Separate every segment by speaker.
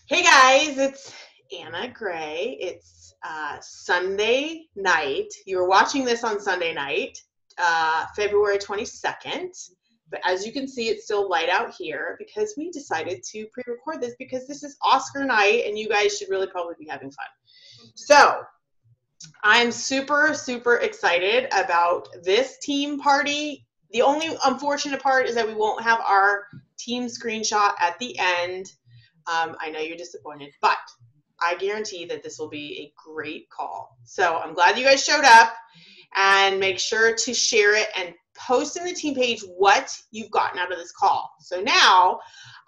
Speaker 1: Hey guys, it's Anna Gray. It's Sunday night. You were watching this on Sunday night, February 22nd. But as you can see, it's still light out here because we decided to pre-record this because this is Oscar night and you guys should really probably be having fun. So I'm super, super excited about this team party. The only unfortunate part is that we won't have our team screenshot at the end. I know you're disappointed, but I guarantee that this will be a great call. So I'm glad you guys showed up, and make sure to share it and post in the team page what you've gotten out of this call. So now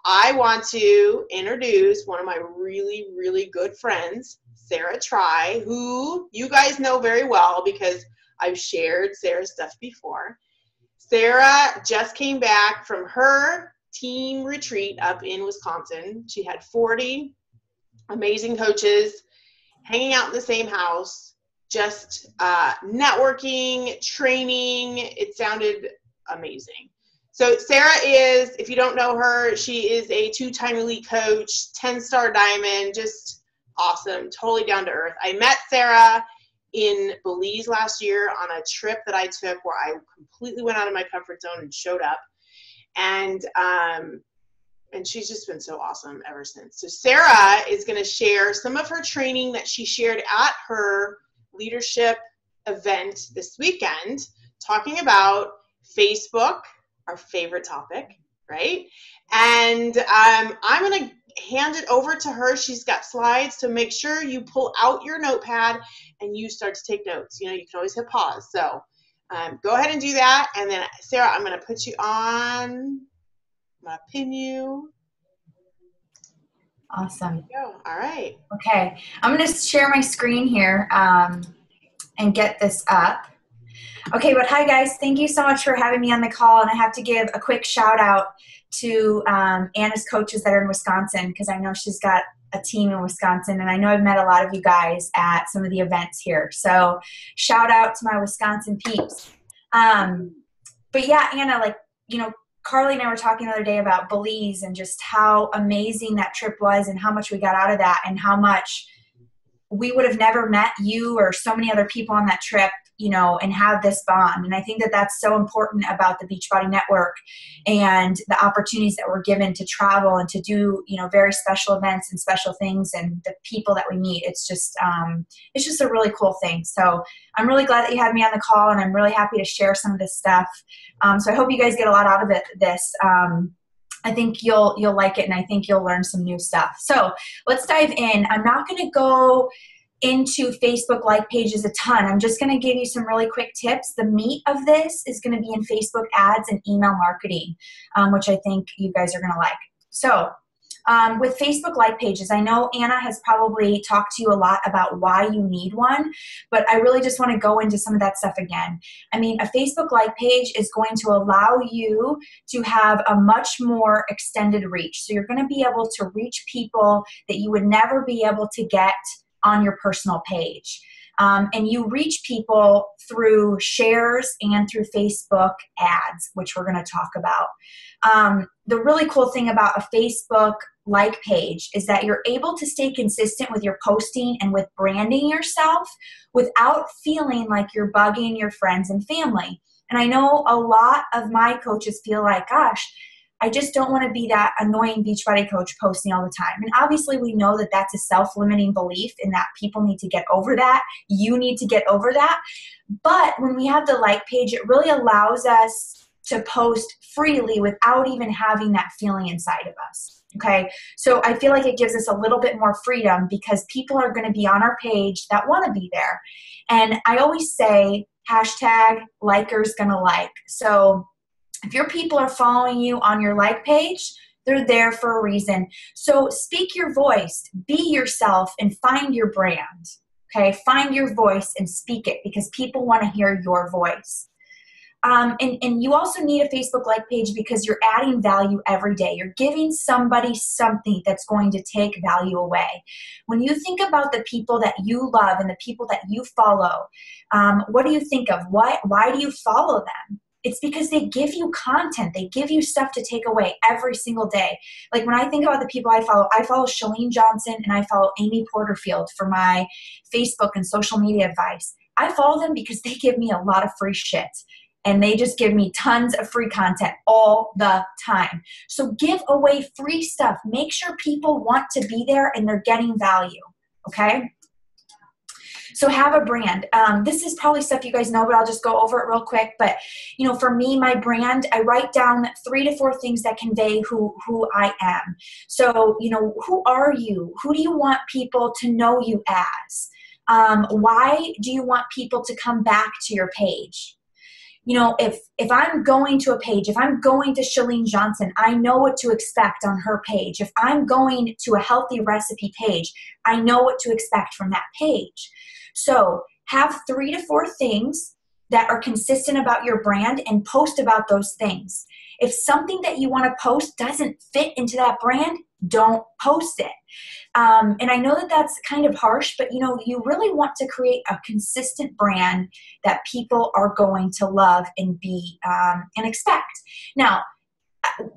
Speaker 1: I want to introduce one of my really, really good friends, Sarah Try, who you guys know very well because I've shared Sarah's stuff before. Sarah just came back from her team retreat up in Wisconsin. She had 40 amazing coaches hanging out in the same house, just networking, training. It sounded amazing. So Sarah is, if you don't know her, she is a 2-time elite coach, 10-star diamond, just awesome, totally down to earth. I met Sarah in Belize last year on a trip that I took where I completely went out of my comfort zone and showed up. And she's just been so awesome ever since. So Sarah is going to share some of her training that she shared at her leadership event this weekend, talking about Facebook, our favorite topic, right? And I'm going to hand it over to her. She's got slides, so make sure you pull out your notepad and you start to take notes. You know, you can always hit pause. So go ahead and do that. And then, Sarah, I'm going to put you on. I'm going to pin you.
Speaker 2: Awesome.
Speaker 1: Go. All right.
Speaker 2: Okay. I'm going to share my screen here and get this up. Okay, but hi, guys. Thank you so much for having me on the call. And I have to give a quick shout out to Anna's coaches that are in Wisconsin because I know she's got a team in Wisconsin, and I know I've met a lot of you guys at some of the events here. So shout out to my Wisconsin peeps. But yeah, Anna, like, you know, Carly and I were talking the other day about Belize and just how amazing that trip was and how much we got out of that and how much we would have never met you or so many other people on that trip, you know, and have this bond. And I think that that's so important about the Beachbody Network and the opportunities that we're given to travel and to do, you know, very special events and special things and the people that we meet. It's just a really cool thing. So I'm really glad that you had me on the call, and I'm really happy to share some of this stuff. So I hope you guys get a lot out of this. I think you'll like it, and I think you'll learn some new stuff. So let's dive in. I'm not going to go into Facebook like pages a ton. I'm just going to give you some really quick tips. The meat of this is going to be in Facebook ads and email marketing, which I think you guys are going to like. So with Facebook like pages, I know Anna has probably talked to you a lot about why you need one, but I really just want to go into some of that stuff again. I mean, a Facebook like page is going to allow you to have a much more extended reach. So you're going to be able to reach people that you would never be able to get on your personal page. And you reach people through shares and through Facebook ads, which we're going to talk about. The really cool thing about a Facebook like page is that you're able to stay consistent with your posting and with branding yourself without feeling like you're bugging your friends and family. And I know a lot of my coaches feel like, gosh, I just don't want to be that annoying Beachbody coach posting all the time. And obviously we know that that's a self-limiting belief and that people need to get over that. You need to get over that. But when we have the like page, it really allows us to post freely without even having that feeling inside of us. Okay, so I feel like it gives us a little bit more freedom because people are going to be on our page that want to be there. And I always say, hashtag likers gonna like. So if your people are following you on your like page, they're there for a reason. So speak your voice, be yourself, and find your brand. Okay, find your voice and speak it because people want to hear your voice. And you also need a Facebook like page because you're adding value every day. You're giving somebody something that's going to take value away. When you think about the people that you love and the people that you follow, what do you think of? Why do you follow them? It's because they give you content. They give you stuff to take away every single day. Like when I think about the people I follow Chalene Johnson and I follow Amy Porterfield for my Facebook and social media advice. I follow them because they give me a lot of free shit. And they just give me tons of free content all the time. So give away free stuff. Make sure people want to be there and they're getting value, okay? So have a brand. This is probably stuff you guys know, but I'll just go over it real quick. But, you know, for me, my brand, I write down 3 to 4 things that convey who I am. So, you know, who are you? Who do you want people to know you as? Why do you want people to come back to your page? You know, if I'm going to a page, if I'm going to Chalene Johnson, I know what to expect on her page. If I'm going to a healthy recipe page, I know what to expect from that page. So have 3 to 4 things that are consistent about your brand and post about those things. If something that you want to post doesn't fit into that brand, don't post it. And I know that that's kind of harsh, but you know, you really want to create a consistent brand that people are going to love and be and expect. Now,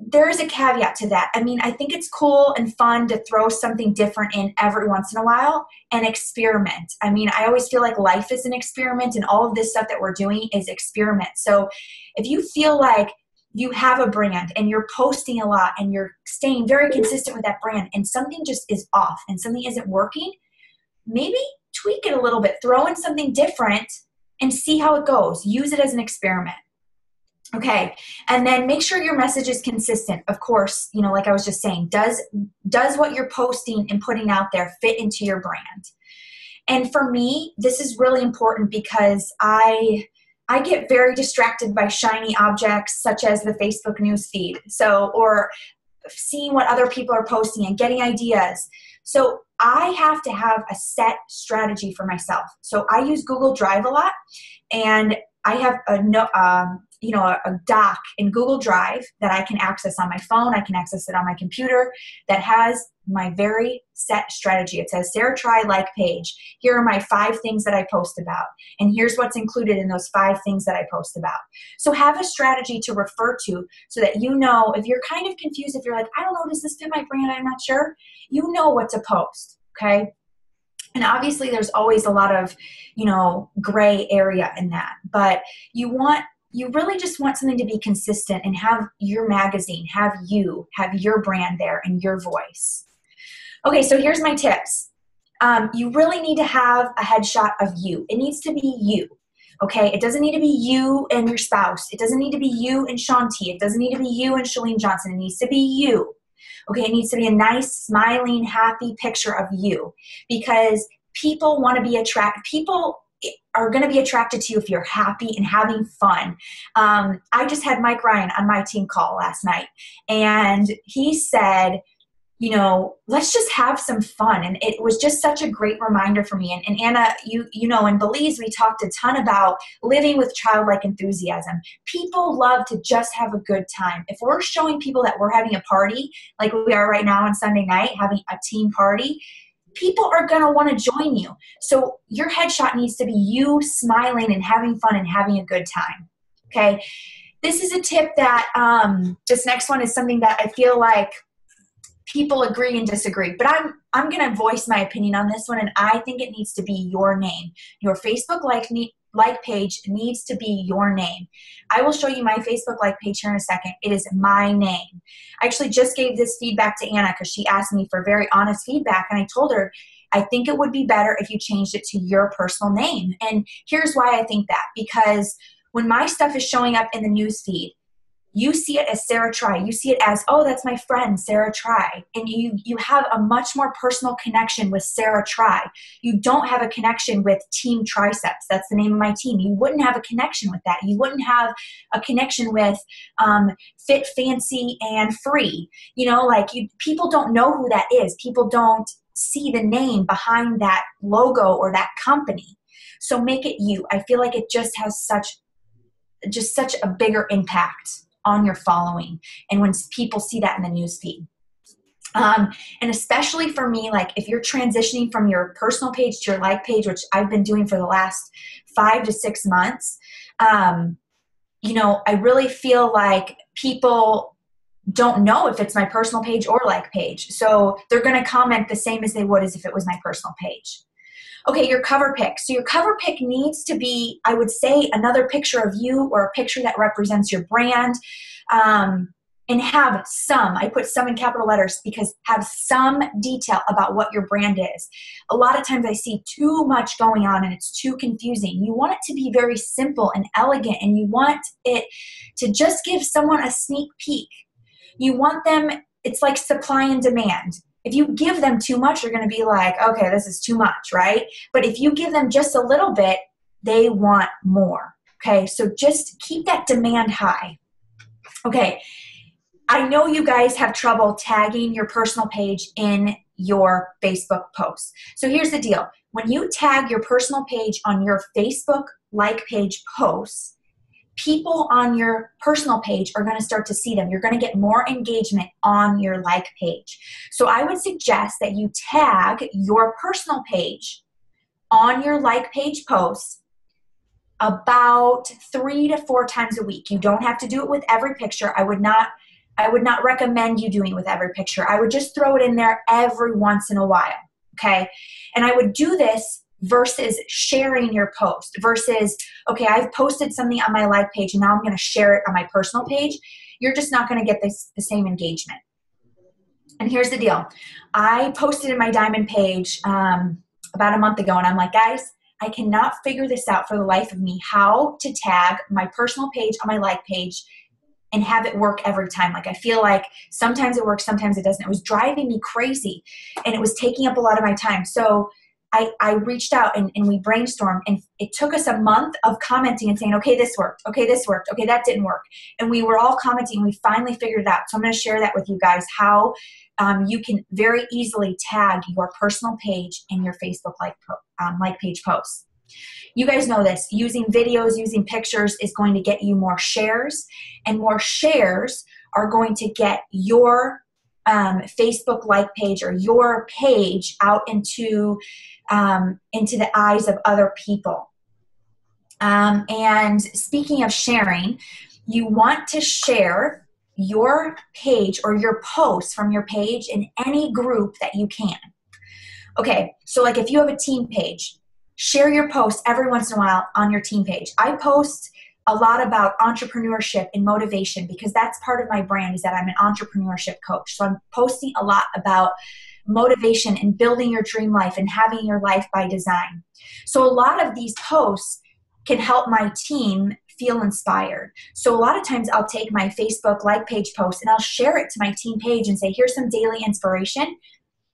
Speaker 2: there is a caveat to that. I mean, I think it's cool and fun to throw something different in every once in a while and experiment. I mean, I always feel like life is an experiment and all of this stuff that we're doing is experiment. So if you feel like you have a brand and you're posting a lot and you're staying very consistent with that brand and something just is off and something isn't working, maybe tweak it a little bit, throw in something different and see how it goes. Use it as an experiment. Okay, and then make sure your message is consistent. Of course, you know, like I was just saying, does what you're posting and putting out there fit into your brand? And for me, this is really important because I get very distracted by shiny objects such as the Facebook news feed. So, or seeing what other people are posting and getting ideas. So I have to have a set strategy for myself. So I use Google Drive a lot, and I have a doc in Google Drive that I can access on my phone. I can access it on my computer that has my very set strategy. It says, Sarah Try like page. Here are my 5 things that I post about. And here's what's included in those 5 things that I post about. So have a strategy to refer to so that you know if you're kind of confused, if you're like, I don't know, does this fit my brand? I'm not sure. You know what to post, okay? And obviously there's always a lot of, you know, gray area in that. But you really just want something to be consistent and have your magazine, have your brand there and your voice. Okay, so here's my tips. You really need to have a headshot of you. It needs to be you, okay? It doesn't need to be you and your spouse. It doesn't need to be you and Shaun T. It doesn't need to be you and Chalene Johnson. It needs to be you, okay? It needs to be a nice, smiling, happy picture of you because people want to be attracted. People are going to be attracted to you if you're happy and having fun. I just had Mike Ryan on my team call last night, and he said, you know, let's just have some fun. And it was just such a great reminder for me. And Anna, you know, in Belize, we talked a ton about living with childlike enthusiasm. People love to just have a good time. If we're showing people that we're having a party, like we are right now on Sunday night, having a team party, people are going to want to join you. So your headshot needs to be you smiling and having fun and having a good time. Okay. This is a tip that, this next one is something that I feel like people agree and disagree, but I'm going to voice my opinion on this one. And I think it needs to be your name. Your Facebook like page needs to be your name. I will show you my Facebook like page here in a second. It is my name. I actually just gave this feedback to Anna because she asked me for very honest feedback. And I told her, I think it would be better if you changed it to your personal name. And here's why I think that. Because when my stuff is showing up in the news feed, you see it as Sarah Try. You see it as, oh, that's my friend, Sarah Try. And you have a much more personal connection with Sarah Try. You don't have a connection with Team Triceps. That's the name of my team. You wouldn't have a connection with that. You wouldn't have a connection with Fit, Fancy, and Free. You know, like people don't know who that is. People don't see the name behind that logo or that company. So make it you. I feel like it just has such a bigger impact on your following and when people see that in the news feed. And especially for me, like if you're transitioning from your personal page to your like page, which I've been doing for the last 5 to 6 months, I really feel like people don't know if it's my personal page or like page. So they're going to comment the same as they would as if it was my personal page. Okay, your cover pic. So your cover pic needs to be, I would say, another picture of you or a picture that represents your brand. And have some, I put some in capital letters because have some detail about what your brand is. A lot of times I see too much going on and it's too confusing. You want it to be very simple and elegant, and you want it to just give someone a sneak peek. You want them, it's like supply and demand. If you give them too much, they're going to be like, okay, this is too much, right? But if you give them just a little bit, they want more. Okay, so just keep that demand high. Okay, I know you guys have trouble tagging your personal page in your Facebook posts. So here's the deal. When you tag your personal page on your Facebook like page posts, people on your personal page are going to start to see them. You're going to get more engagement on your like page. So I would suggest that you tag your personal page on your like page posts about 3 to 4 times a week. You don't have to do it with every picture. I would not recommend you doing it with every picture. I would just throw it in there every once in a while, okay? And I would do this versus sharing your post versus, okay, I've posted something on my like page and now I'm going to share it on my personal page. You're just not going to get the same engagement. And here's the deal. I posted in my diamond page about a month ago, and I'm like, guys, I cannot figure this out for the life of me, how to tag my personal page on my like page and have it work every time. Like, I feel like sometimes it works, sometimes it doesn't. It was driving me crazy, and it was taking up a lot of my time. So I reached out and we brainstormed, and it took us a month of commenting and saying, okay, this worked. Okay, this worked. Okay, that didn't work. And we were all commenting. We finally figured it out. So I'm going to share that with you guys, how you can very easily tag your personal page in your Facebook like page posts. You guys know this. Using videos, using pictures is going to get you more shares, and more shares are going to get your Facebook like page or your page out into the eyes of other people. And speaking of sharing, you want to share your page or your posts from your page in any group that you can. Okay, so like if you have a team page, share your posts every once in a while on your team page. I post a lot about entrepreneurship and motivation because that's part of my brand, is that I'm an entrepreneurship coach. So I'm posting a lot about motivation and building your dream life and having your life by design. So a lot of these posts can help my team feel inspired. So a lot of times I'll take my Facebook like page post and I'll share it to my team page and say, here's some daily inspiration.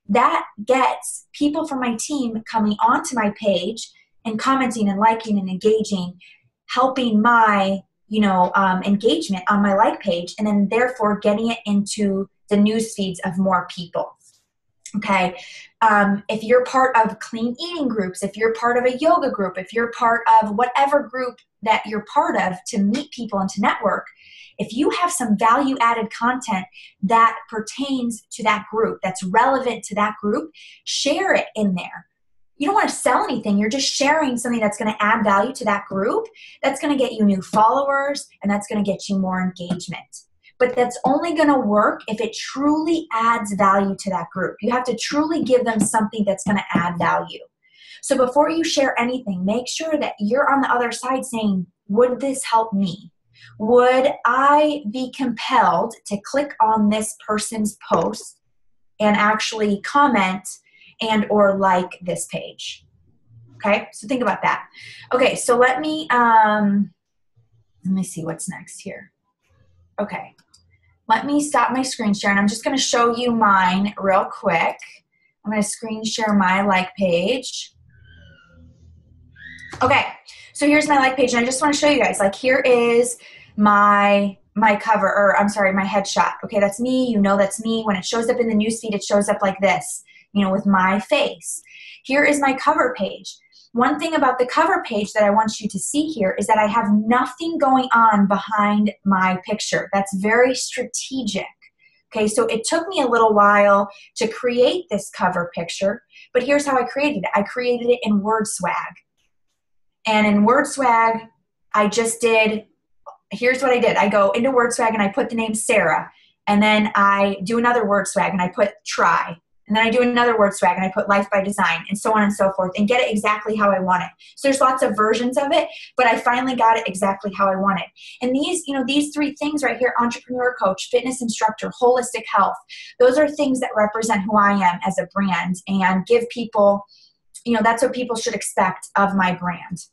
Speaker 2: That gets people from my team coming onto my page and commenting and liking and engaging, helping my engagement on my like page, and then therefore getting it into the news feeds of more people. Okay, if you're part of clean eating groups, if you're part of a yoga group, if you're part of whatever group that you're part of to meet people and to network, if you have some value-added content that pertains to that group, that's relevant to that group, share it in there. You don't want to sell anything. You're just sharing something that's going to add value to that group. That's going to get you new followers, and that's going to get you more engagement. But that's only going to work if it truly adds value to that group. You have to truly give them something that's going to add value. So before you share anything, make sure that you're on the other side saying, would this help me? Would I be compelled to click on this person's post and actually comment and or like this page? Okay, so think about that. Okay, so let me see what's next here. Okay, let me stop my screen share, and I'm just going to show you mine real quick. I'm going to screen share my like page. Okay, so here's my like page, and I just want to show you guys, like, here is my cover, or I'm sorry, my headshot. Okay, that's me. You know that's me. When it shows up in the newsfeed, it shows up like this, with my face. Here is my cover page. One thing about the cover page that I want you to see here is that I have nothing going on behind my picture. That's very strategic. Okay, so it took me a little while to create this cover picture, but here's how I created it. I created it in WordSwag. And in WordSwag, I just did here's what I did. I go into WordSwag and I put the name Sarah, and then I do another WordSwag and I put try. And then I do another WordSwag and I put Life by Design, and so on and so forth, and get it exactly how I want it. So there's lots of versions of it, but I finally got it exactly how I want it. And these, these three things right here, entrepreneur coach, fitness instructor, holistic health, those are things that represent who I am as a brand and give people, that's what people should expect of my brand.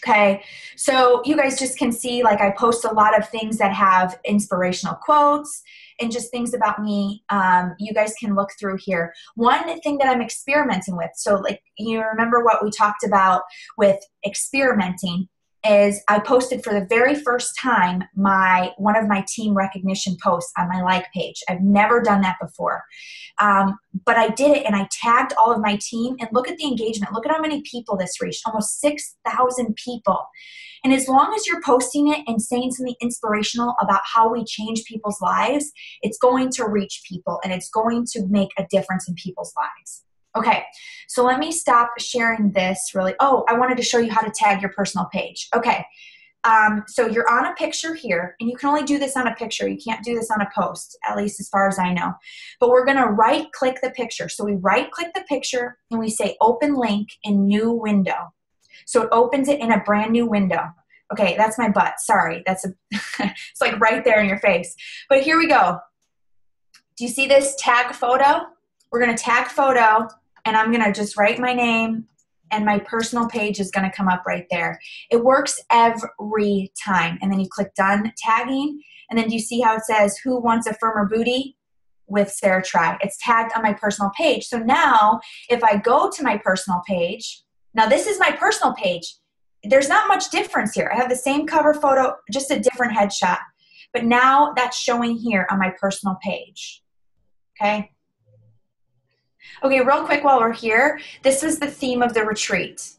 Speaker 2: Okay, so you guys just can see, like, I post a lot of things that have inspirational quotes and just things about me. You guys can look through here. One thing that I'm experimenting with, so like, you remember what we talked about with experimenting, is I posted for the very first time one of my team recognition posts on my like page. I've never done that before. But I did it, and I tagged all of my team, and look at the engagement. Look at how many people this reached, almost 6,000 people. And as long as you're posting it and saying something inspirational about how we change people's lives, it's going to reach people, and it's going to make a difference in people's lives. Okay, so let me stop sharing this really. Oh, I wanted to show you how to tag your personal page. Okay, so you're on a picture here, and you can only do this on a picture. You can't do this on a post, at least as far as I know. But we're going to right-click the picture. So we right-click the picture, and we say Open Link in New Window. So it opens it in a brand new window. Okay, that's my butt. Sorry, it's like right there in your face. But here we go. Do you see this tag photo? We're going to tag photo, and I'm going to just write my name, and my personal page is going to come up right there. It works every time. And then you click done tagging, and then do you see how it says, who wants a firmer booty? With Sarah Try. It's tagged on my personal page. So now if I go to my personal page, now this is my personal page. There's not much difference here. I have the same cover photo, just a different headshot. But now that's showing here on my personal page. Okay. Okay, real quick while we're here, this was the theme of the retreat.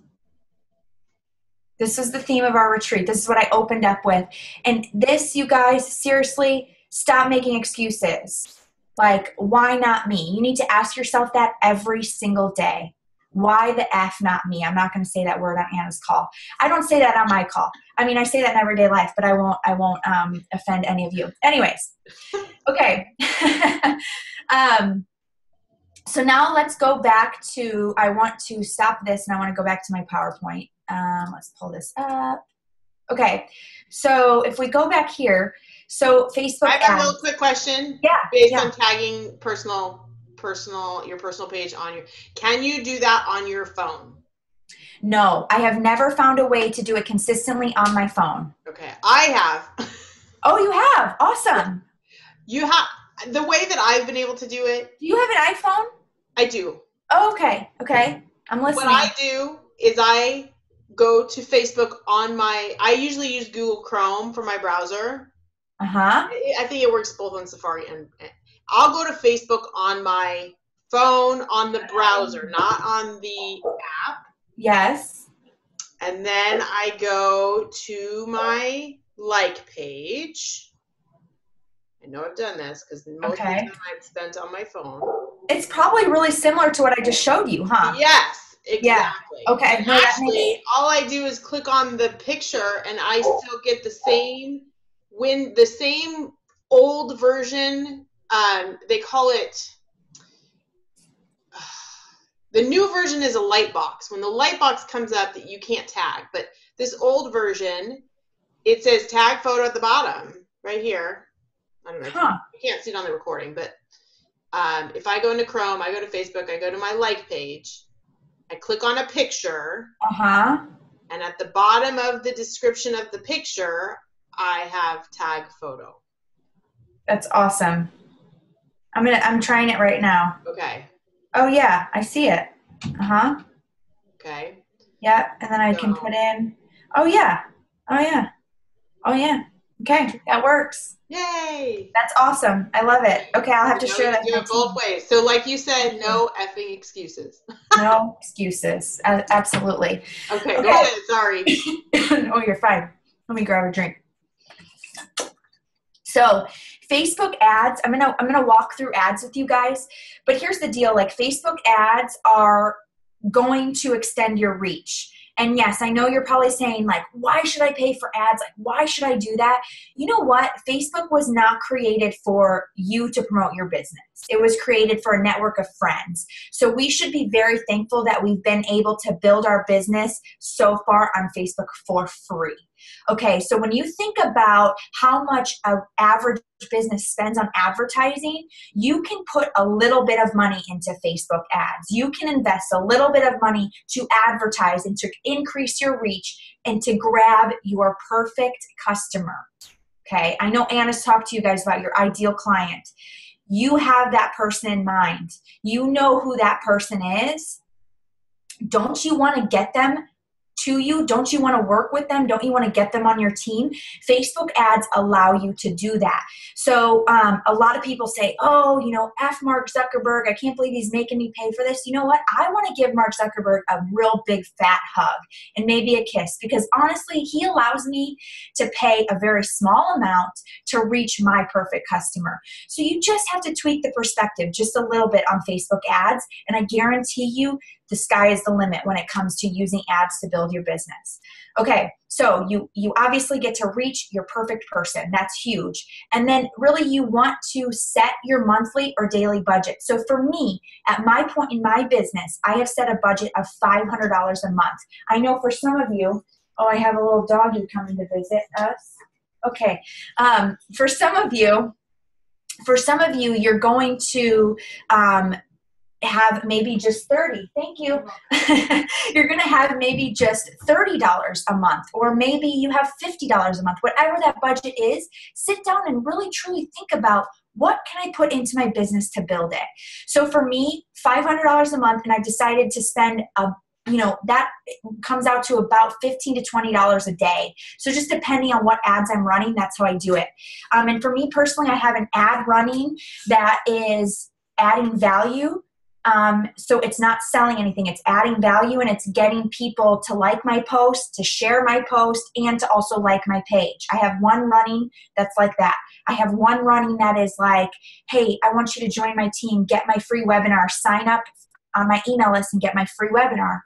Speaker 2: This is the theme of our retreat. This is what I opened up with. And this, you guys, seriously, stop making excuses. Like, why not me? You need to ask yourself that every single day. Why the F not me? I'm not going to say that word on Anna's call. I don't say that on my call. I mean, I say that in everyday life, but I won't offend any of you. Anyways, okay. So now let's go back to, I want to stop this and I want to go back to my PowerPoint. Let's pull this up. Okay, so if we go back here, so Facebook
Speaker 1: I have
Speaker 2: ads.
Speaker 1: a little quick question.
Speaker 2: Yeah.
Speaker 1: Based on tagging your personal page on your, can you do that on your phone?
Speaker 2: No, I have never found a way to do it consistently on my phone.
Speaker 1: Okay, I have.
Speaker 2: Oh, you have? Awesome.
Speaker 1: You have. The way that I've been able to do it.
Speaker 2: Do you have an iPhone?
Speaker 1: I do.
Speaker 2: Oh, okay. Okay. I'm listening.
Speaker 1: What I do is I go to Facebook I usually use Google Chrome for my browser.
Speaker 2: Uh-huh.
Speaker 1: I think it works both on Safari and I'll go to Facebook on my phone on the browser, not on the app.
Speaker 2: Yes.
Speaker 1: And then I go to my like page. I know I've done this because most of the time I've spent on my phone.
Speaker 2: It's probably really similar to what I just showed you, huh?
Speaker 1: Yes, exactly.
Speaker 2: Yeah. Okay.
Speaker 1: And actually, all I do is click on the picture, and I still get the same old version. They call it. The new version is a light box. When the light box comes up, that you can't tag, but this old version, it says tag photo at the bottom right here. I don't know. You can't see it on the recording, but if I go into Chrome, I go to Facebook, I go to my like page, I click on a picture, and at the bottom of the description of the picture, I have tag photo.
Speaker 2: That's awesome. I'm trying it right now.
Speaker 1: Okay.
Speaker 2: Oh yeah, I see it.
Speaker 1: Okay.
Speaker 2: Yeah, and then I can put in. Oh yeah. Okay, that works.
Speaker 1: Yay!
Speaker 2: That's awesome. I love it. Okay, I'll have to share that.
Speaker 1: Do it both ways. So, like you said, no effing excuses.
Speaker 2: No excuses. Absolutely.
Speaker 1: Okay, go ahead. Sorry.
Speaker 2: Oh, you're fine. Let me grab a drink. So, Facebook ads. I'm gonna walk through ads with you guys. But here's the deal: like Facebook ads are going to extend your reach. And yes, I know you're probably saying like, why should I pay for ads? Like, why should I do that? You know what? Facebook was not created for you to promote your business. It was created for a network of friends. So we should be very thankful that we've been able to build our business so far on Facebook for free. Okay, so when you think about how much an average business spends on advertising, you can put a little bit of money into Facebook ads. You can invest a little bit of money to advertise and to increase your reach and to grab your perfect customer. Okay, I know Anna's talked to you guys about your ideal client. You have that person in mind. You know who that person is. Don't you want to get them to you? Don't you want to work with them? Don't you want to get them on your team? Facebook ads allow you to do that. So a lot of people say, oh, you know, F Mark Zuckerberg, I can't believe he's making me pay for this. You know what? I want to give Mark Zuckerberg a real big fat hug and maybe a kiss, because honestly, he allows me to pay a very small amount to reach my perfect customer. So you just have to tweak the perspective just a little bit on Facebook ads, and I guarantee you the sky is the limit when it comes to using ads to build your business. Okay, so you obviously get to reach your perfect person. That's huge. And then really you want to set your monthly or daily budget. So for me, at my point in my business, I have set a budget of $500 a month. I know for some of you, oh, I have a little doggy coming to visit us. Okay, for some of you, you're going to have maybe just 30. Thank you. You're going to have maybe just $30 a month, or maybe you have $50 a month. Whatever that budget is, sit down and really truly think about, what can I put into my business to build it? So for me, $500 a month, and I decided to spend that comes out to about $15 to $20 a day. So just depending on what ads I'm running, that's how I do it. And for me personally, I have an ad running that is adding value. So it's not selling anything, it's adding value, and it's getting people to like my post, to share my post, and to also like my page. I have one running that's like that. I have one running that is like, hey, I want you to join my team, get my free webinar, sign up on my email list and get my free webinar.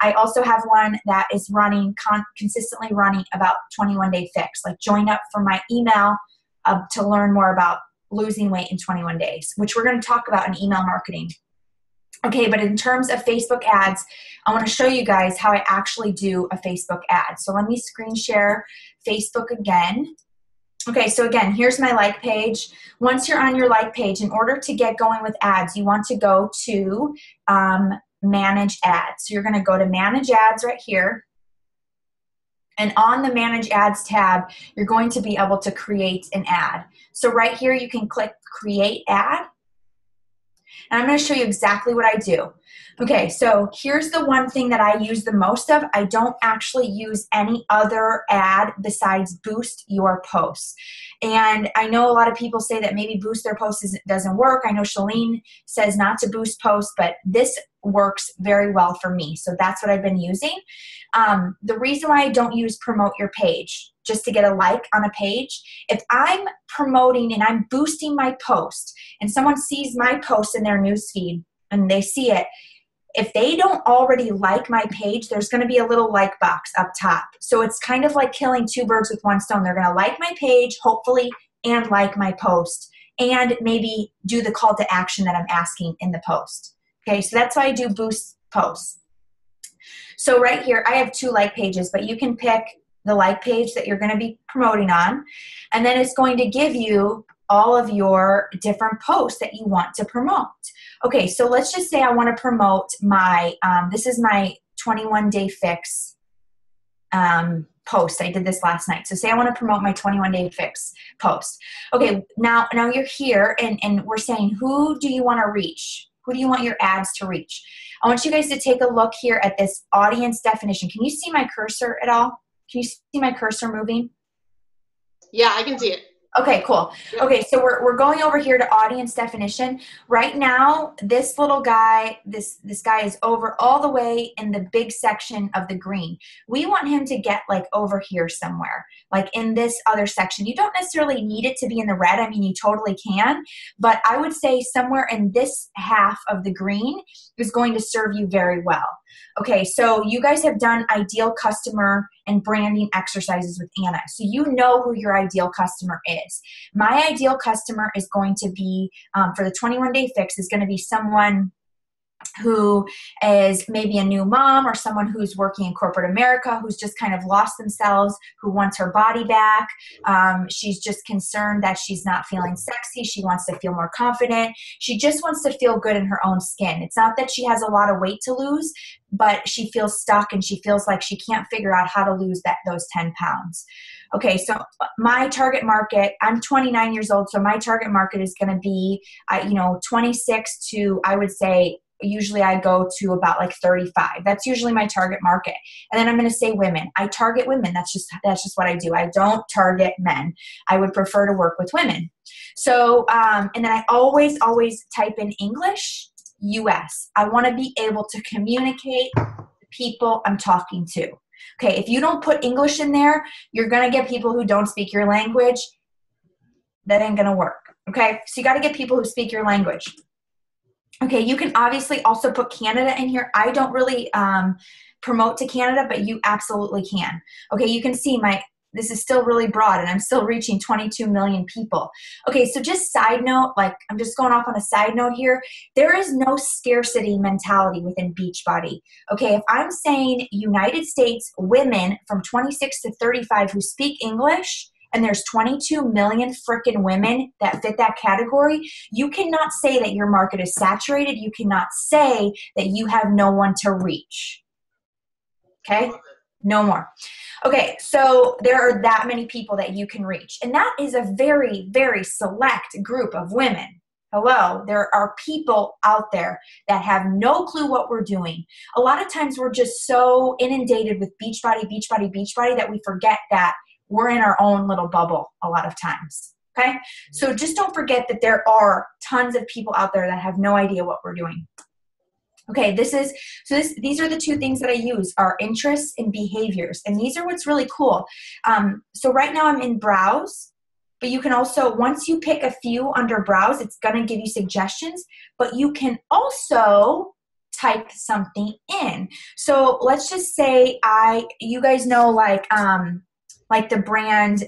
Speaker 2: I also have one that is running, consistently running about 21-day fix, like join up for my email to learn more about losing weight in 21 days, which we're going to talk about in email marketing. Okay, but in terms of Facebook ads, I want to show you guys how I actually do a Facebook ad. So let me screen share Facebook again. Okay, so again, here's my like page. Once you're on your like page, in order to get going with ads, you want to go to Manage Ads. So you're going to go to Manage Ads right here. And on the Manage Ads tab, you're going to be able to create an ad. So right here, you can click Create Ad. And I'm going to show you exactly what I do. Okay, so here's the one thing that I use the most of. I don't actually use any other ad besides Boost Your Posts. And I know a lot of people say that maybe Boost Their Posts doesn't work. I know Shalene says not to boost posts, but this works very well for me. So that's what I've been using. The reason why I don't use Promote Your Page, just to get a like on a page, if I'm promoting and I'm boosting my post and someone sees my post in their newsfeed and they see it, if they don't already like my page, there's going to be a little like box up top. So it's kind of like killing two birds with one stone. They're going to like my page, hopefully, and like my post, and maybe do the call to action that I'm asking in the post. Okay, so that's why I do boost posts. So right here, I have 2 like pages, but you can pick the like page that you're going to be promoting on, and then it's going to give you all of your different posts that you want to promote. Okay, so let's just say I want to promote my, this is my 21-day fix post. I did this last night. So say I want to promote my 21-day fix post. Okay, now you're here and we're saying, who do you want to reach? Who do you want your ads to reach? I want you guys to take a look here at this audience definition. Can you see my cursor at all? Can you see my cursor moving?
Speaker 1: Yeah, I can see it.
Speaker 2: Okay, cool. Okay, so we're going over here to audience definition. Right now, this little guy, this guy is over all the way in the big section of the green. We want him to get like over here somewhere, like in this other section. You don't necessarily need it to be in the red. I mean, you totally can, but I would say somewhere in this half of the green is going to serve you very well. Okay, so you guys have done ideal customer and branding exercises with Anna. So you know who your ideal customer is. My ideal customer is going to be, for the 21-day fix, is going to be someone who is maybe a new mom or someone who's working in corporate America, who's just kind of lost themselves, who wants her body back. She's just concerned that she's not feeling sexy. She wants to feel more confident. She just wants to feel good in her own skin. It's not that she has a lot of weight to lose, but she feels stuck and she feels like she can't figure out how to lose those 10 pounds. Okay, so my target market, I'm 29 years old, so my target market is going to be, 26 to, I would say, usually I go to about like 35. That's usually my target market. And then I'm going to say women. I target women. That's just what I do. I don't target men. I would prefer to work with women. So, and then I always type in English, US. I want to be able to communicate with the people I'm talking to. Okay, if you don't put English in there, you're going to get people who don't speak your language. That ain't going to work. Okay, so you got to get people who speak your language. Okay, you can obviously also put Canada in here. I don't really promote to Canada, but you absolutely can. Okay, you can see this is still really broad and I'm still reaching 22 million people. Okay, so just side note, like I'm just going off on a side note here. There is no scarcity mentality within Beachbody. Okay, if I'm saying United States women from 26 to 35 who speak English, and there's 22 million freaking women that fit that category, you cannot say that your market is saturated. You cannot say that you have no one to reach. Okay? No more. Okay, so there are that many people that you can reach. And that is a very, very select group of women. Hello, there are people out there that have no clue what we're doing. A lot of times we're just so inundated with Beachbody that we forget that we're in our own little bubble a lot of times, okay? So just don't forget that there are tons of people out there that have no idea what we're doing. Okay, these are the two things that I use, are interests and behaviors, and these are what's really cool. So right now I'm in browse, but you can also, once you pick a few under browse, it's gonna give you suggestions, but you can also type something in. So let's just say you guys know like the brand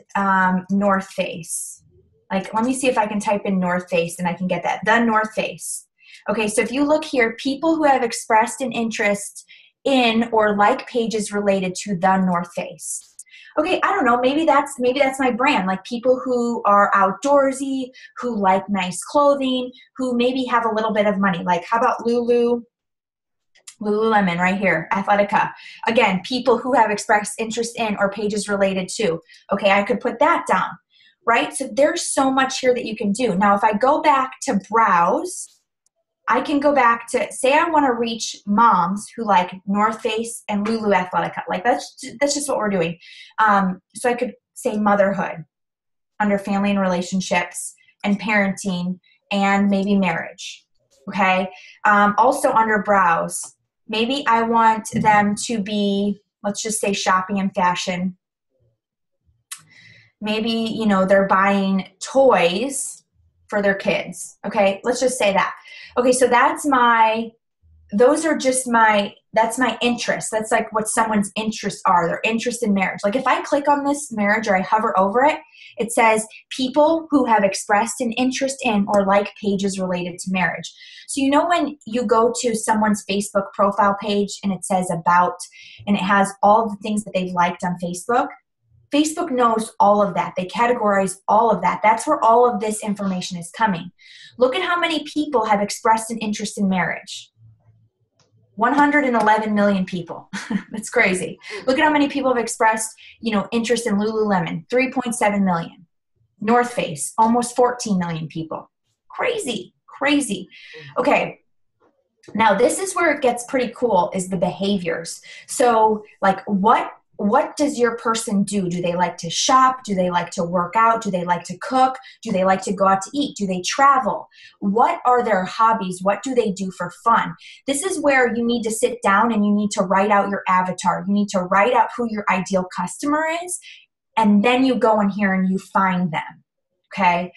Speaker 2: North Face. Like, let me see if I can type in North Face and I can get that. The North Face. Okay, so if you look here, people who have expressed an interest in or like pages related to the North Face. Okay, I don't know, maybe that's my brand. Like people who are outdoorsy, who like nice clothing, who maybe have a little bit of money. Like how about Lululemon right here, Athletica. Again, people who have expressed interest in or pages related to. Okay, I could put that down, right? So there's so much here that you can do. Now, if I go back to browse, I can go back to, say I want to reach moms who like North Face and Lulu Athletica. Like that's just what we're doing. So I could say motherhood under family and relationships and parenting and maybe marriage. Okay, also under browse, maybe I want them to be, let's just say shopping and fashion. Maybe, they're buying toys for their kids. Okay, let's just say that. Okay, so that's my interest. That's like what someone's interests are, their interest in marriage. Like if I click on this marriage or I hover over it, it says people who have expressed an interest in or like pages related to marriage. So when you go to someone's Facebook profile page and it says about, and it has all the things that they've liked on Facebook, Facebook knows all of that. They categorize all of that. That's where all of this information is coming. Look at how many people have expressed an interest in marriage. 111 million people. That's crazy. Look at how many people have expressed, interest in Lululemon. 3.7 million. North Face, almost 14 million people. Crazy. Okay. Now this is where it gets pretty cool, is the behaviors. So like what does your person do? Do they like to shop? Do they like to work out? Do they like to cook? Do they like to go out to eat? Do they travel? What are their hobbies? What do they do for fun? This is where you need to sit down and you need to write out your avatar. You need to write out who your ideal customer is, and then you go in here and you find them. Okay.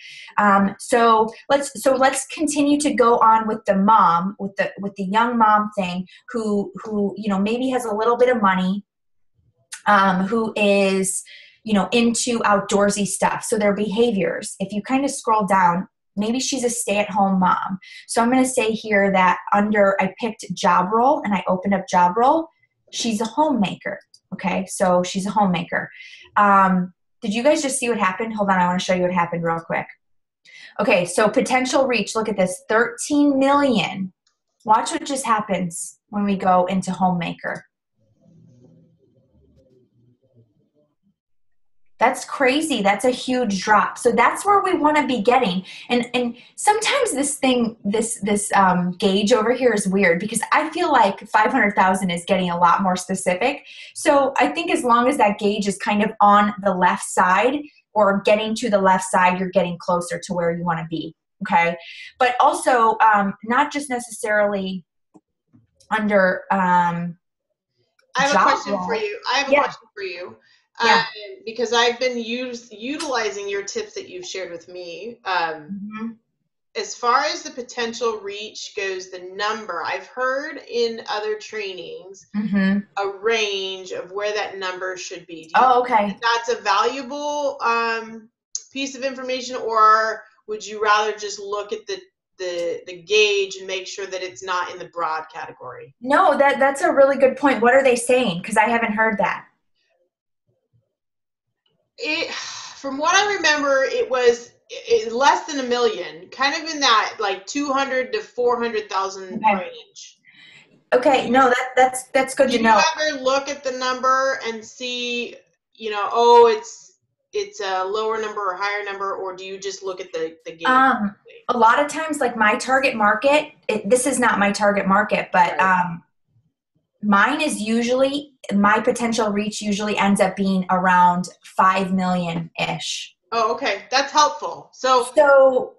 Speaker 2: So let's continue to go on with the mom, with the young mom thing who, maybe has a little bit of money, who is, into outdoorsy stuff. So their behaviors, if you kind of scroll down, maybe she's a stay-at-home mom. So I'm going to say here that I picked job role and I opened up job role. She's a homemaker. Okay. So she's a homemaker. Did you guys just see what happened? Hold on. I want to show you what happened real quick. Okay. So potential reach, look at this, 13 million. Watch what just happens when we go into homemaker. That's crazy. That's a huge drop. So that's where we want to be getting. And sometimes this gauge over here is weird because I feel like 500,000 is getting a lot more specific. So I think as long as that gauge is kind of on the left side or getting to the left side, you're getting closer to where you want to be. Okay. But also not just necessarily under
Speaker 1: I have a question for you. Question for you.
Speaker 2: Yeah.
Speaker 1: Because I've been utilizing your tips that you've shared with me. As far as the potential reach goes, the number, I've heard in other trainings a range of where that number should be. Do you think that's a valuable piece of information, or would you rather just look at the gauge and make sure that it's not in the broad category?
Speaker 2: No, that's a really good point. What are they saying? Because I haven't heard that.
Speaker 1: From what I remember, it was less than $1 million, kind of in that like 200 to 400,000 range.
Speaker 2: Okay, no, that's good to know.
Speaker 1: Do you ever look at the number and see, it's a lower number or higher number, or do you just look at the game?
Speaker 2: A lot of times, like my target market, this is not my target market, but mine is usually, my potential reach usually ends up being around 5 million-ish.
Speaker 1: Oh, okay. That's helpful. So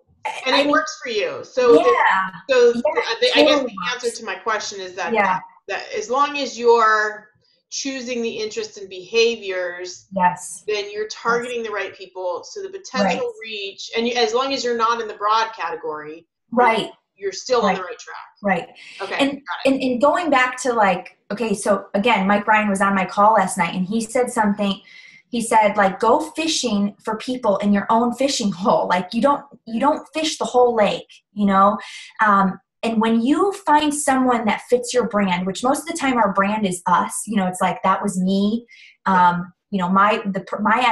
Speaker 1: and it works for you. So, I guess the answer to my question is that as long as you're choosing the interests and behaviors, then you're targeting the right people. So the potential reach, and as long as you're not in the broad category, you're still on the right track.
Speaker 2: Right.
Speaker 1: Okay.
Speaker 2: And going back to so again, Mike Ryan was on my call last night and he said something. He said, go fishing for people in your own fishing hole. Like you don't fish the whole lake, and when you find someone that fits your brand, which most of the time our brand is us, it's like, that was me. My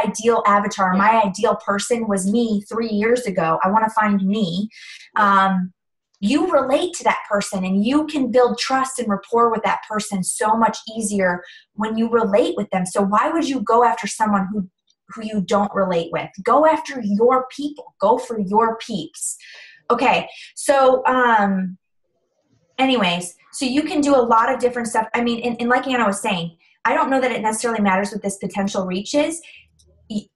Speaker 2: ideal avatar, my ideal person was me 3 years ago. I want to find me. You relate to that person and you can build trust and rapport with that person so much easier when you relate with them. So why would you go after someone who you don't relate with? Go after your people. Go for your peeps. Okay. So, anyways, so you can do a lot of different stuff. I mean, and like Anna was saying, I don't know that it necessarily matters what this potential reach is.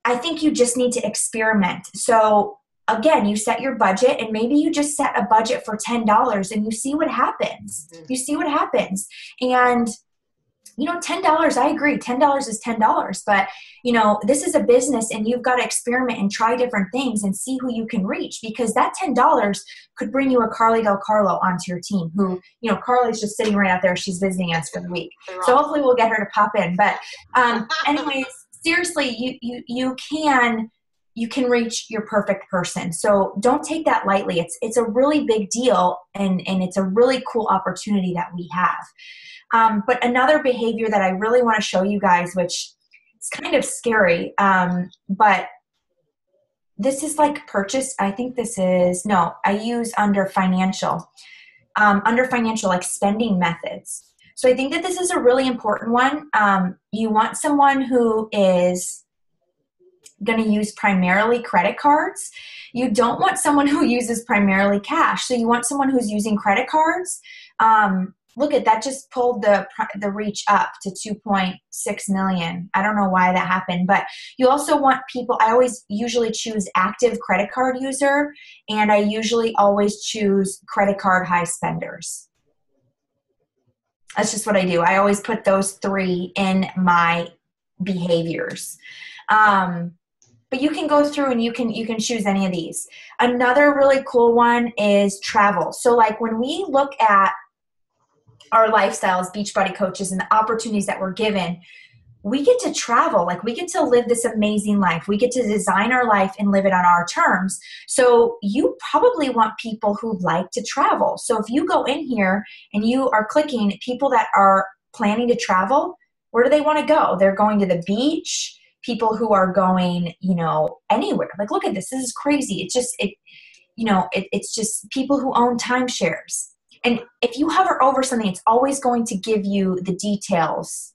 Speaker 2: I think you just need to experiment. So again, you set your budget and maybe you just set a budget for $10 and you see what happens. You see what happens. And, $10, I agree. $10 is $10, but this is a business and you've got to experiment and try different things and see who you can reach, because that $10 could bring you a Carly Del Carlo onto your team who, Carly's just sitting right out there. She's visiting us for the week. So hopefully we'll get her to pop in. But anyways, seriously, you can reach your perfect person. So don't take that lightly. It's a really big deal and it's a really cool opportunity that we have. But another behavior that I really want to show you guys, which is kind of scary, but this is like purchase. I think I use under financial, like spending methods. So I think that this is a really important one. You want someone who is going to use primarily credit cards. You don't want someone who uses primarily cash. So you want someone who's using credit cards. Look at that, just pulled the reach up to 2.6 million. I don't know why that happened, but you also want people, I always usually choose active credit card user, and I usually always choose credit card high spenders. That's just what I do. I always put those three in my behaviors. But but you can go through and you can choose any of these. Another really cool one is travel. So like when we look at our lifestyles, Beachbody coaches, and the opportunities that we're given, we get to travel. Like we get to live this amazing life. We get to design our life and live it on our terms. So you probably want people who like to travel. So if you go in here and you are clicking people that are planning to travel, where do they want to go? They're going to the beach, people who are going, anywhere. Like, look at this. This is crazy. It's just, it's just people who own timeshares. And if you hover over something, it's always going to give you the details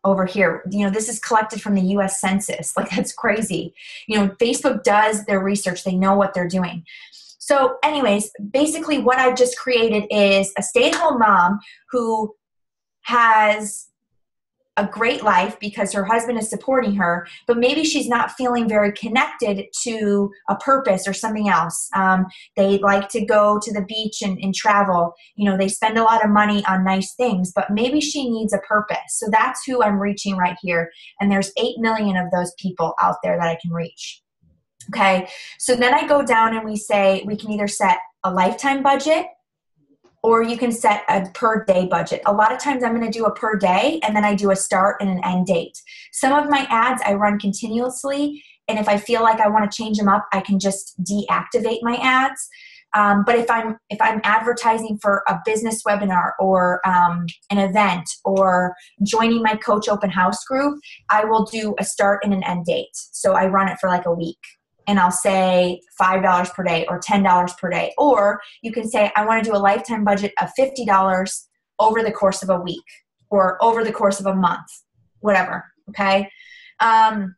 Speaker 2: over here. This is collected from the US Census. Like, that's crazy. Facebook does their research. They know what they're doing. So anyways, basically what I've just created is a stay-at-home mom who has a great life because her husband is supporting her, but maybe she's not feeling very connected to a purpose or something else. They like to go to the beach and travel. They spend a lot of money on nice things, but maybe she needs a purpose. So that's who I'm reaching right here. And there's 8 million of those people out there that I can reach. Okay. So then I go down and we say, we can either set a lifetime budget, or you can set a per day budget. A lot of times I'm going to do a per day, and then I do a start and an end date. Some of my ads I run continuously, and if I feel like I want to change them up, I can just deactivate my ads. But if I'm advertising for a business webinar or an event or joining my coach open house group, I will do a start and an end date. So I run it for like a week. And I'll say $5 per day or $10 per day. Or you can say, I want to do a lifetime budget of $50 over the course of a week or over the course of a month, whatever, okay? And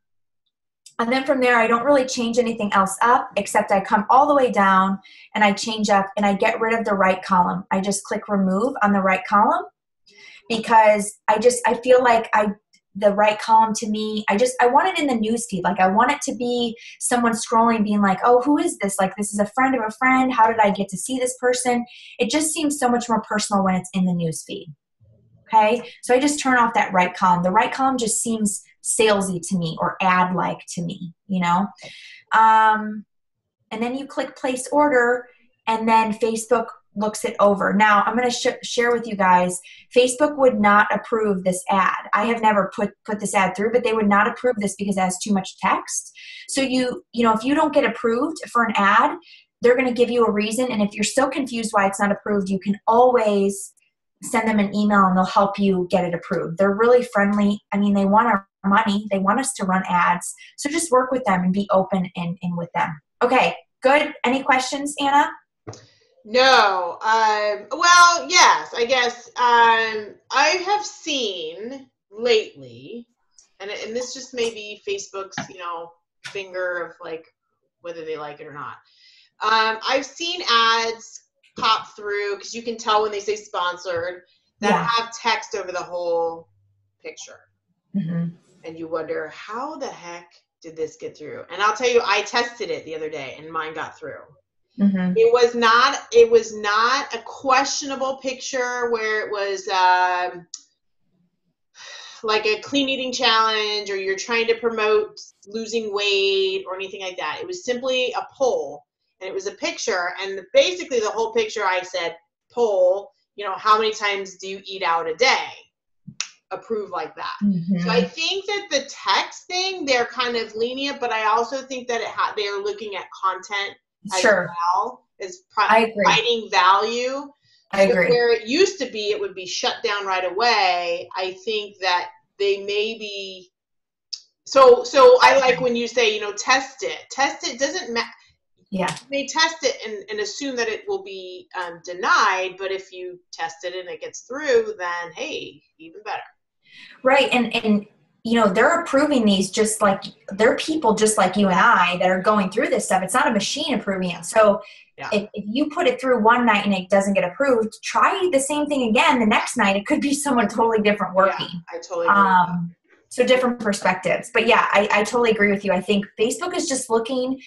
Speaker 2: then from there, I don't really change anything else up, except I come all the way down and I change up and I get rid of the right column. I just click remove on the right column because I feel like the right column to me, I want it in the newsfeed. Like I want it to be someone scrolling being like, oh, who is this? Like this is a friend of a friend. How did I get to see this person? It just seems so much more personal when it's in the newsfeed. Okay. So I just turn off that right column. The right column just seems salesy to me or ad-like to me, and then you click place order and then Facebook looks it over. Now, I'm going to share with you guys, Facebook would not approve this ad. I have never put this ad through, but they would not approve this because it has too much text. So if you don't get approved for an ad, they're going to give you a reason. And if you're so confused why it's not approved, you can always send them an email and they'll help you get it approved. They're really friendly. I mean, they want our money. They want us to run ads. So just work with them and be open in with them. Okay, good. Any questions, Anna?
Speaker 1: No. Well, yes, I guess I have seen lately, and this just may be Facebook's, finger of like whether they like it or not. I've seen ads pop through because you can tell when they say sponsored that have text over the whole picture. Mm-hmm. And you wonder, how the heck did this get through? And I'll tell you, I tested it the other day and mine got through. Mm-hmm. It was not a questionable picture where it was like a clean eating challenge or you're trying to promote losing weight or anything like that. It was simply a poll, and it was a picture, and basically the whole picture I said, poll, how many times do you eat out a day? Approve like that. Mm-hmm. So I think that the text thing, they're kind of lenient, but I also think that they are looking at content as well as providing value.
Speaker 2: I agree.
Speaker 1: Where it used to be, it would be shut down right away. I think that they may be. So I like when you say, test it. Test it doesn't matter.
Speaker 2: Yeah.
Speaker 1: You may test it and assume that it will be denied, but if you test it and it gets through, then hey, even better.
Speaker 2: Right, and they're approving these just like they're people just like you and I that are going through this stuff. It's not a machine approving it. So if you put it through one night and it doesn't get approved, try the same thing again the next night. It could be someone totally different working.
Speaker 1: Yeah, I totally agree.
Speaker 2: So different perspectives. But yeah, I totally agree with you. I think Facebook is just looking,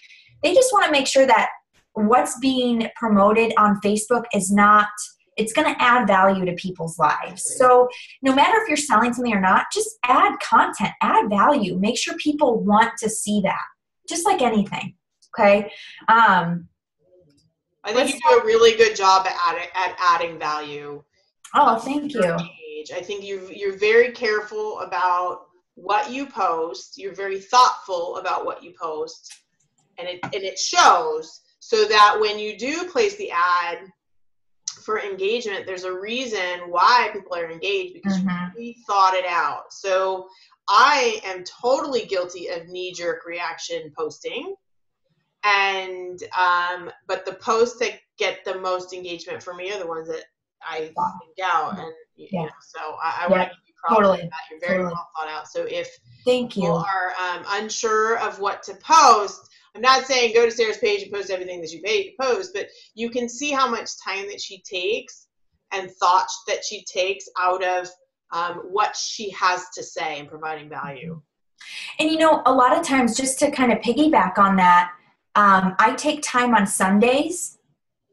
Speaker 2: they just want to make sure that what's being promoted on Facebook is not, it's going to add value to people's lives. So no matter if you're selling something or not, just add content, add value. Make sure people want to see that. just like anything. Okay.
Speaker 1: I think you do a really good job at adding value.
Speaker 2: Oh, thank you.
Speaker 1: I think you're very careful about what you post. You're very thoughtful about what you post, and it shows. So that when you do place the ad for engagement, there's a reason why people are engaged, because you really thought it out. So I am totally guilty of knee-jerk reaction posting. And but the posts that get the most engagement for me are the ones that I think out, and you know, so I want to give you props for that. You're very well thought out. So if people are unsure of what to post, I'm not saying go to Sarah's page and post everything that you post, but you can see how much time that she takes and thought that she takes out of what she has to say and providing value.
Speaker 2: And you know, a lot of times, just to kind of piggyback on that, I take time on Sundays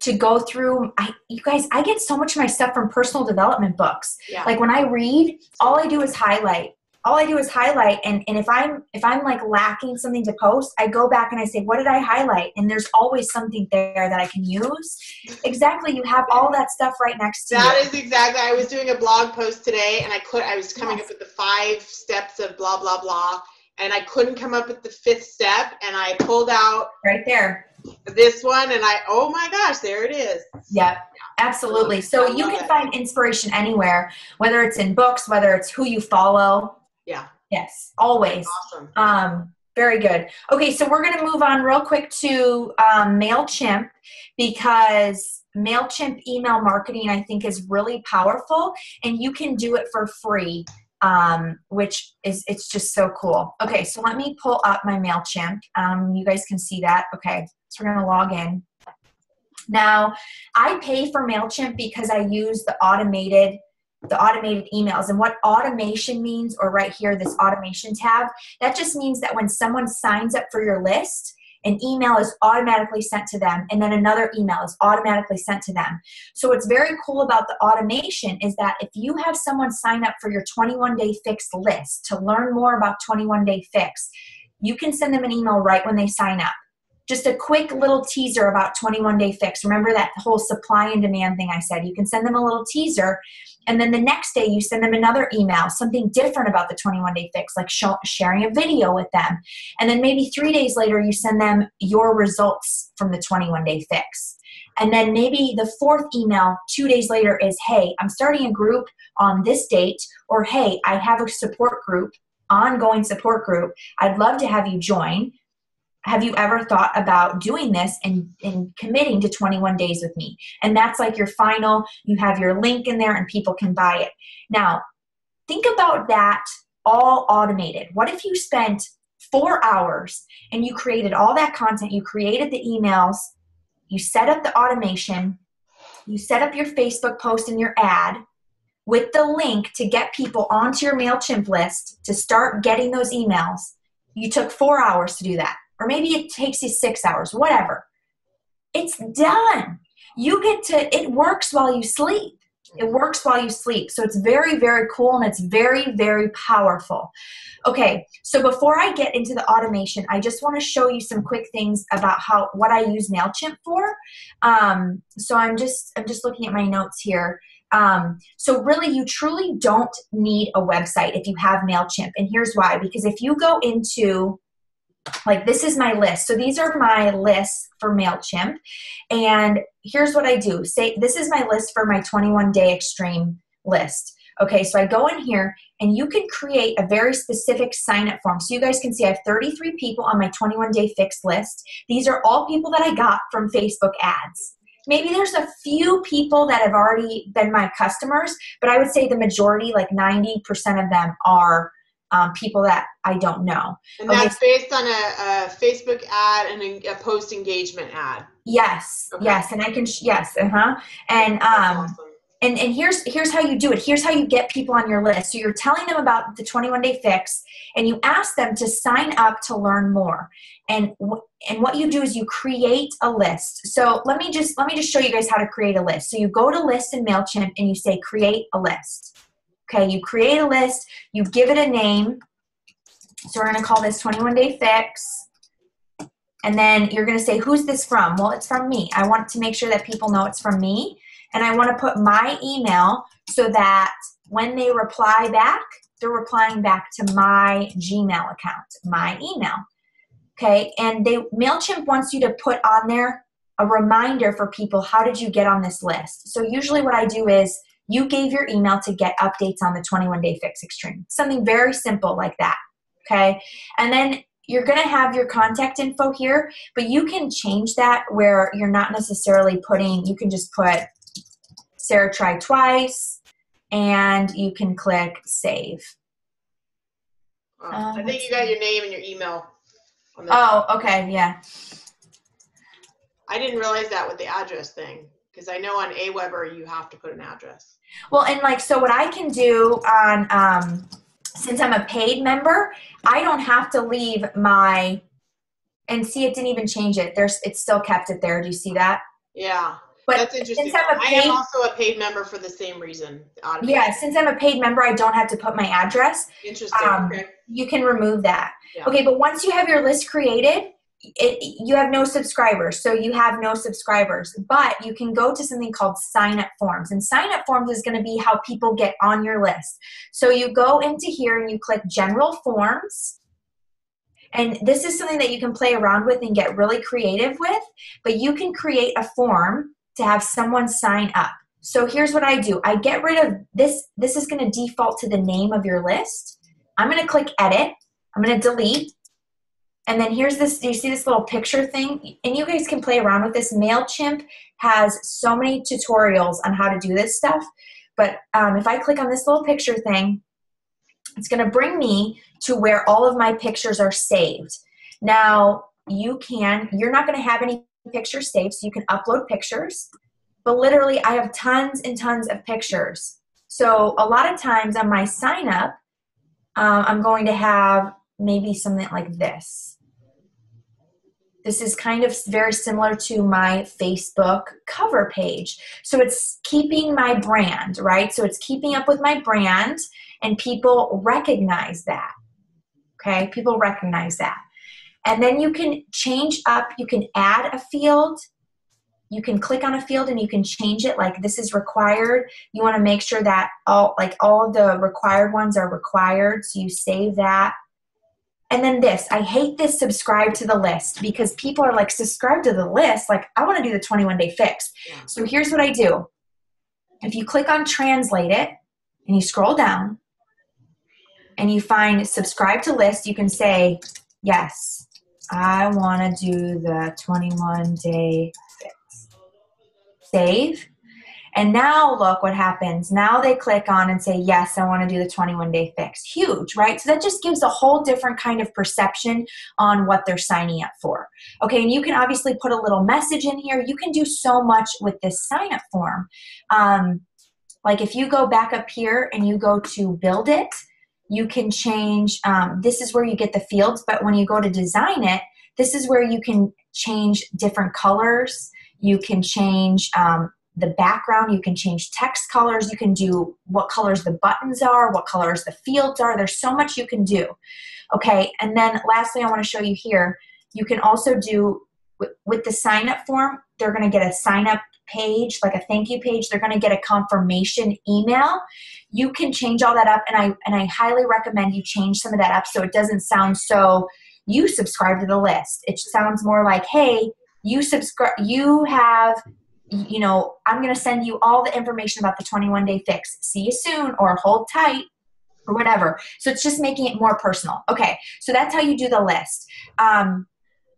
Speaker 2: to go through. You guys, I get so much of my stuff from personal development books. Yeah. Like when I read, all I do is highlight. And if I'm like lacking something to post, I go back and I say, what did I highlight? And there's always something there that I can use. Exactly. You have all that stuff right next to you.
Speaker 1: That is exactly. I was doing a blog post today, and I was coming up with the 5 steps of blah, blah, blah. And I couldn't come up with the 5th step, and I pulled out
Speaker 2: right there
Speaker 1: this one, and oh my gosh, there it is.
Speaker 2: Yeah, absolutely. So you can find inspiration anywhere, whether it's in books, whether it's who you follow.
Speaker 1: Yeah.
Speaker 2: Yes, always.
Speaker 1: Awesome.
Speaker 2: Very good. Okay, so we're going to move on real quick to MailChimp, because MailChimp email marketing, I think, is really powerful, and you can do it for free. Which is, it's just so cool. Okay, so let me pull up my MailChimp. You guys can see that. Okay, so we're going to log in. Now, I pay for MailChimp because I use the automated emails. And what automation means, or right here, this automation tab, that just means that when someone signs up for your list, an email is automatically sent to them, and then another email is automatically sent to them. So what's very cool about the automation is that if you have someone sign up for your 21-day fix list to learn more about 21-day fix, you can send them an email right when they sign up. Just a quick little teaser about 21-day fix. Remember that whole supply and demand thing I said? You can send them a little teaser, and then the next day you send them another email, something different about the 21-day fix, like sharing a video with them. And then maybe 3 days later, you send them your results from the 21-day fix. And then maybe the 4th email 2 days later is, hey, I'm starting a group on this date, or hey, I have a support group, ongoing support group. I'd love to have you join. Have you ever thought about doing this and committing to 21 days with me? And that's like your final, you have your link in there and people can buy it. Now, think about that all automated. What if you spent 4 hours and you created all that content, you created the emails, you set up the automation, you set up your Facebook post and your ad with the link to get people onto your MailChimp list to start getting those emails. You took 4 hours to do that. Or maybe it takes you 6 hours, whatever. It's done. You get to, it works while you sleep. It works while you sleep. So it's very, very cool, and it's very, very powerful. Okay, so before I get into the automation, I just want to show you some quick things about what I use MailChimp for. So I'm just looking at my notes here. So really, you truly don't need a website if you have MailChimp. And here's why. Because if you go into, like, this is my list. So these are my lists for MailChimp. And here's what I do. Say, this is my list for my 21-day extreme list. Okay, so I go in here, and you can create a very specific sign-up form. So you guys can see I have 33 people on my 21-day fixed list. These are all people that I got from Facebook ads. Maybe there's a few people that have already been my customers, but I would say the majority, like 90% of them, are people that I don't know.
Speaker 1: And that's based on a Facebook ad and a post engagement ad.
Speaker 2: Yes, okay. Yes, and I can and
Speaker 1: awesome.
Speaker 2: and here's how you do it. Here's how you get people on your list. So you're telling them about the 21-day fix, and you ask them to sign up to learn more. And what you do is you create a list. So let me just show you guys how to create a list. So you go to list in MailChimp and you say create a list. Okay, you create a list, you give it a name. So we're going to call this 21-day fix. And then you're going to say, who's this from? Well, it's from me. I want to make sure that people know it's from me. And I want to put my email so that when they reply back, they're replying back to my Gmail account, my email. Okay. And MailChimp wants you to put on there a reminder for people, how did you get on this list? So usually what I do is you gave your email to get updates on the 21-Day Fix Extreme. Something very simple like that. Okay. And then you're going to have your contact info here, but you can change that where you're not necessarily putting, you can just put Sarah tried twice and you can click save.
Speaker 1: I think you got your name and your email.
Speaker 2: Oh, okay. Yeah.
Speaker 1: I didn't realize that with the address thing, because I know on Aweber you have to put an address.
Speaker 2: Well, and like, so what I can do on, since I'm a paid member, I don't have to leave my, and see, it didn't even change it. It still kept it there. Do you see that?
Speaker 1: Yeah.
Speaker 2: But
Speaker 1: that's interesting. I am also a paid member for the same reason.
Speaker 2: Yeah, since I'm a paid member, I don't have to put my address.
Speaker 1: Interesting. Okay.
Speaker 2: You can remove that.
Speaker 1: Yeah.
Speaker 2: Okay, but once you have your list created, you have no subscribers, so you have no subscribers. But you can go to something called sign-up forms, and sign-up forms is going to be how people get on your list. So you go into here and you click General Forms. And this is something that you can play around with and get really creative with, but you can create a form to have someone sign up. So here's what I do. I get rid of this. This is going to default to the name of your list. I'm going to click edit. I'm going to delete. And then here's this, do you see this little picture thing? And you guys can play around with this. MailChimp has so many tutorials on how to do this stuff. But if I click on this little picture thing, it's going to bring me to where all of my pictures are saved. Now, you're not going to have any pictures saved, so you can upload pictures. But literally, I have tons and tons of pictures. So a lot of times on my sign up, I'm going to have maybe something like this. This is kind of very similar to my Facebook cover page. So it's keeping my brand, right? So it's keeping up with my brand, and people recognize that. Okay, people recognize that. And then you can change up, you can add a field. You can click on a field and you can change it, like this is required. You want to make sure that all of the required ones are required, so you save that. And then this, I hate this subscribe to the list, because people are like, subscribe to the list. Like, I want to do the 21-day fix. Yeah. So here's what I do. If you click on translate it and you scroll down and you find subscribe to list, you can say, yes, I want to do the 21-day fix. Save. And now look what happens. Now they click on and say, yes, I want to do the 21-day fix. Huge, right? So that just gives a whole different kind of perception on what they're signing up for. Okay, and you can obviously put a little message in here. You can do so much with this sign-up form. Like if you go back up here and you go to build it, you can change, this is where you get the fields, but when you go to design it, this is where you can change different colors. You can change the background, you can change text colors, you can do what colors the buttons are, what colors the fields are. There's so much you can do. Okay, and then lastly, I want to show you here, you can also do, with the sign up form, they're going to get a sign up page, like a thank you page. They're going to get a confirmation email. You can change all that up, and I highly recommend you change some of that up so it doesn't sound so, you subscribe to the list. It sounds more like, hey, you subscribe, you have, you know, I'm going to send you all the information about the 21-day fix. See you soon, or hold tight, or whatever. So it's just making it more personal. Okay, so that's how you do the list. And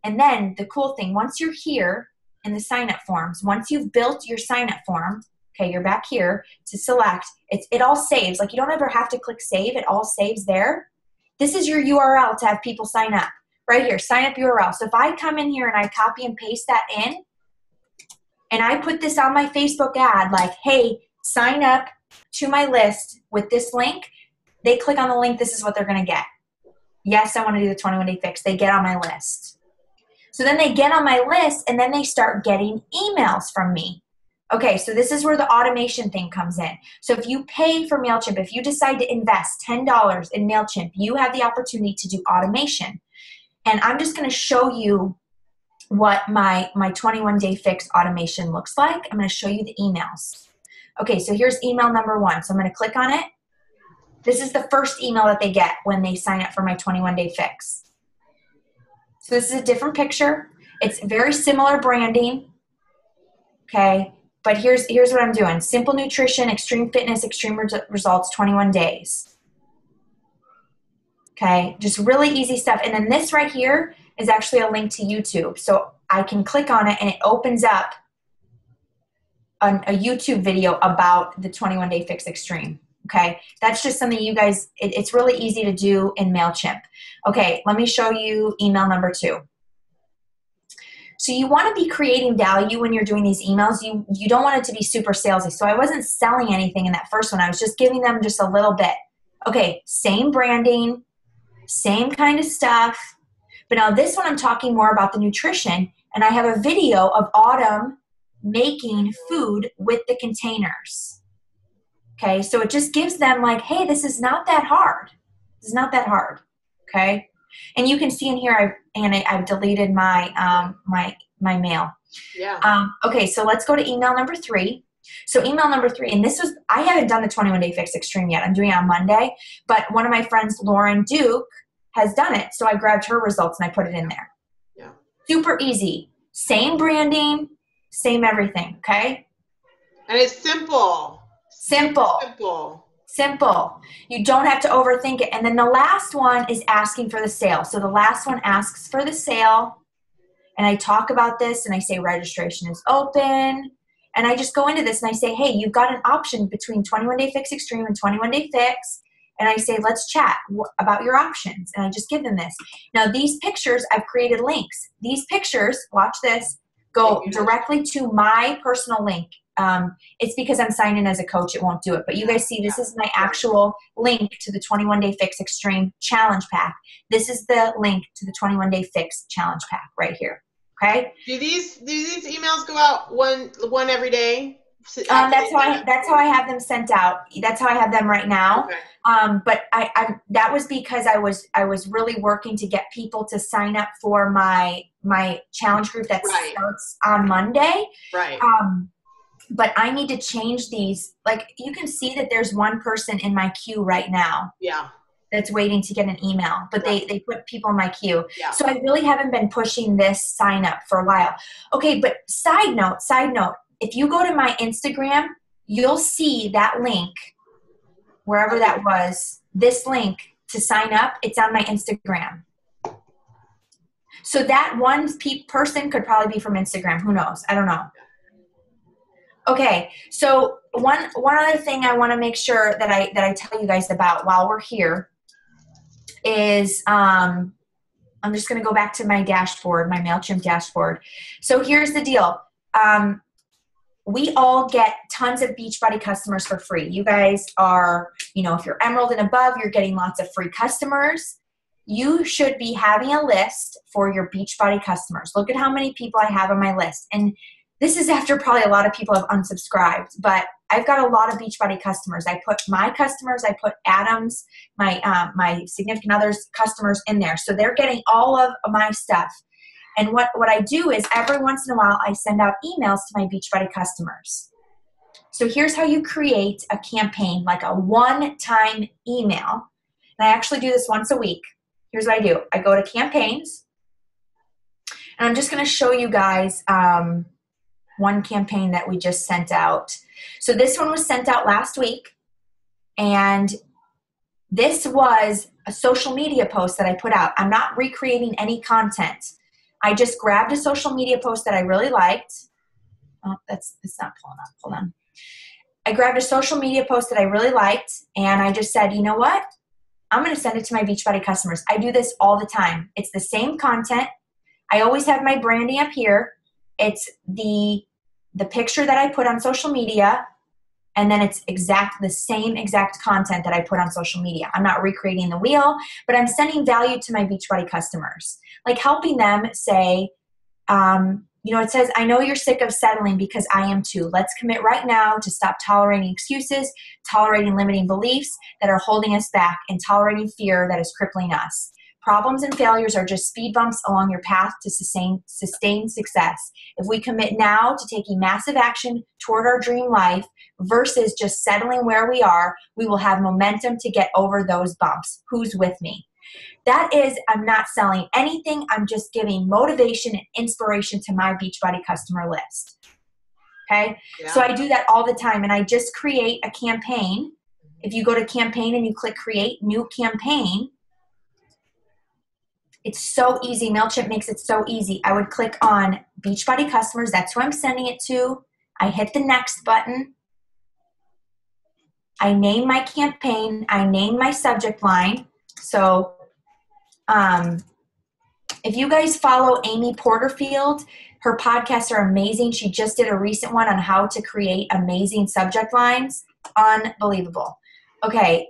Speaker 2: then the cool thing, once you're here in the sign-up forms, once you've built your sign-up form, okay, you're back here to select, it all saves. Like, you don't ever have to click save. It all saves there. This is your URL to have people sign up. Right here, sign up URL. So if I come in here and I copy and paste that in, and I put this on my Facebook ad, like, hey, sign up to my list with this link, they click on the link, this is what they're going to get. Yes, I want to do the 21-day fix. They get on my list. So then they get on my list, and then they start getting emails from me. Okay, so this is where the automation thing comes in. So if you pay for MailChimp, if you decide to invest $10 in MailChimp, you have the opportunity to do automation. And I'm just going to show you what my 21-day fix automation looks like. I'm going to show you the emails. Okay, so here's email number 1. So I'm going to click on it. This is the first email that they get when they sign up for my 21-day fix. So this is a different picture. It's very similar branding. Okay, but here's what I'm doing. Simple nutrition, extreme fitness, extreme results, 21 days. Okay, just really easy stuff. And then this right here is actually a link to YouTube. So I can click on it and it opens up a YouTube video about the 21-day fix extreme. Okay, that's just something you guys, it's really easy to do in MailChimp. Okay, let me show you email number 2. So you want to be creating value when you're doing these emails. You don't want it to be super salesy. So I wasn't selling anything in that first one. I was just giving them just a little bit. Okay, same branding, same kind of stuff. But now this one I'm talking more about the nutrition, and I have a video of Autumn making food with the containers. Okay, so it just gives them like, hey, this is not that hard. This is not that hard. Okay, and you can see in here I've deleted my my mail.
Speaker 1: Yeah.
Speaker 2: Okay, so let's go to email number 3. So email number 3, and this was, I haven't done the 21-day fix extreme yet. I'm doing it on Monday, but one of my friends, Lauren Duke, has done it. So I grabbed her results and I put it in there.
Speaker 1: Yeah.
Speaker 2: Super easy. Same branding, same everything. Okay.
Speaker 1: And it's simple.
Speaker 2: Simple.
Speaker 1: Simple.
Speaker 2: Simple. You don't have to overthink it. And then the last one is asking for the sale. So the last one asks for the sale. And I talk about this and I say registration is open. And I just go into this and I say, hey, you've got an option between 21-day fix extreme and 21-day fix. And I say, let's chat about your options. And I just give them this. Now, these pictures, I've created links. These pictures, watch this, go directly to my personal link. It's because I'm signed in as a coach, it won't do it. But you guys see, this is my actual link to the 21-day fix extreme challenge pack. This is the link to the 21-day fix challenge pack right here. Okay.
Speaker 1: Do these emails go out one every day?
Speaker 2: That's how I have them sent out. That's how I have them right now.
Speaker 1: Okay.
Speaker 2: But I that was because I was really working to get people to sign up for my challenge group that starts on Monday.
Speaker 1: Right.
Speaker 2: But I need to change these. Like, you can see that there's one person in my queue right now.
Speaker 1: Yeah.
Speaker 2: That's waiting to get an email, but they put people in my queue.
Speaker 1: Yeah.
Speaker 2: So I really haven't been pushing this sign up for a while. Okay, but side note, if you go to my Instagram, you'll see that link, wherever that was, this link to sign up, it's on my Instagram. So that one person could probably be from Instagram. Who knows? I don't know. Okay, so one other thing I want to make sure that I tell you guys about while we're here is I'm just going to go back to my dashboard, my MailChimp dashboard. So here's the deal. We all get tons of Beachbody customers for free. You guys are, if you're Emerald and above, you're getting lots of free customers. You should be having a list for your Beachbody customers. Look at how many people I have on my list. And this is after probably a lot of people have unsubscribed, but I've got a lot of Beachbody customers. I put my customers, I put Adam's, my significant other's customers in there. So they're getting all of my stuff. And what I do is every once in a while, I send out emails to my Beachbody customers. So here's how you create a campaign, like a one-time email. And I actually do this once a week. Here's what I do. I go to campaigns, and I'm just going to show you guys one campaign that we just sent out. So this one was sent out last week, and this was a social media post that I put out. I'm not recreating any content. I just grabbed a social media post that I really liked. Oh, it's not pulling up. Hold on. I grabbed a social media post that I really liked, and I just said, you know what? I'm going to send it to my Beachbody customers. I do this all the time. It's the same content. I always have my branding up here. It's the picture that I put on social media, and then it's the same exact content that I put on social media. I'm not recreating the wheel, but I'm sending value to my Beachbody customers, like helping them say, it says, I know you're sick of settling because I am too. Let's commit right now to stop tolerating excuses, tolerating limiting beliefs that are holding us back, and tolerating fear that is crippling us. Problems and failures are just speed bumps along your path to sustained success. If we commit now to taking massive action toward our dream life versus just settling where we are, we will have momentum to get over those bumps. Who's with me? That is, I'm not selling anything. I'm just giving motivation and inspiration to my Beachbody customer list. Okay?
Speaker 1: Yeah.
Speaker 2: So I do that all the time, and I just create a campaign. If you go to campaign and you click create new campaign, it's so easy. MailChimp makes it so easy. I would click on Beachbody customers. That's who I'm sending it to. I hit the next button. I name my campaign. I name my subject line. So if you guys follow Amy Porterfield, her podcasts are amazing. She just did a recent one on how to create amazing subject lines. Unbelievable. Okay.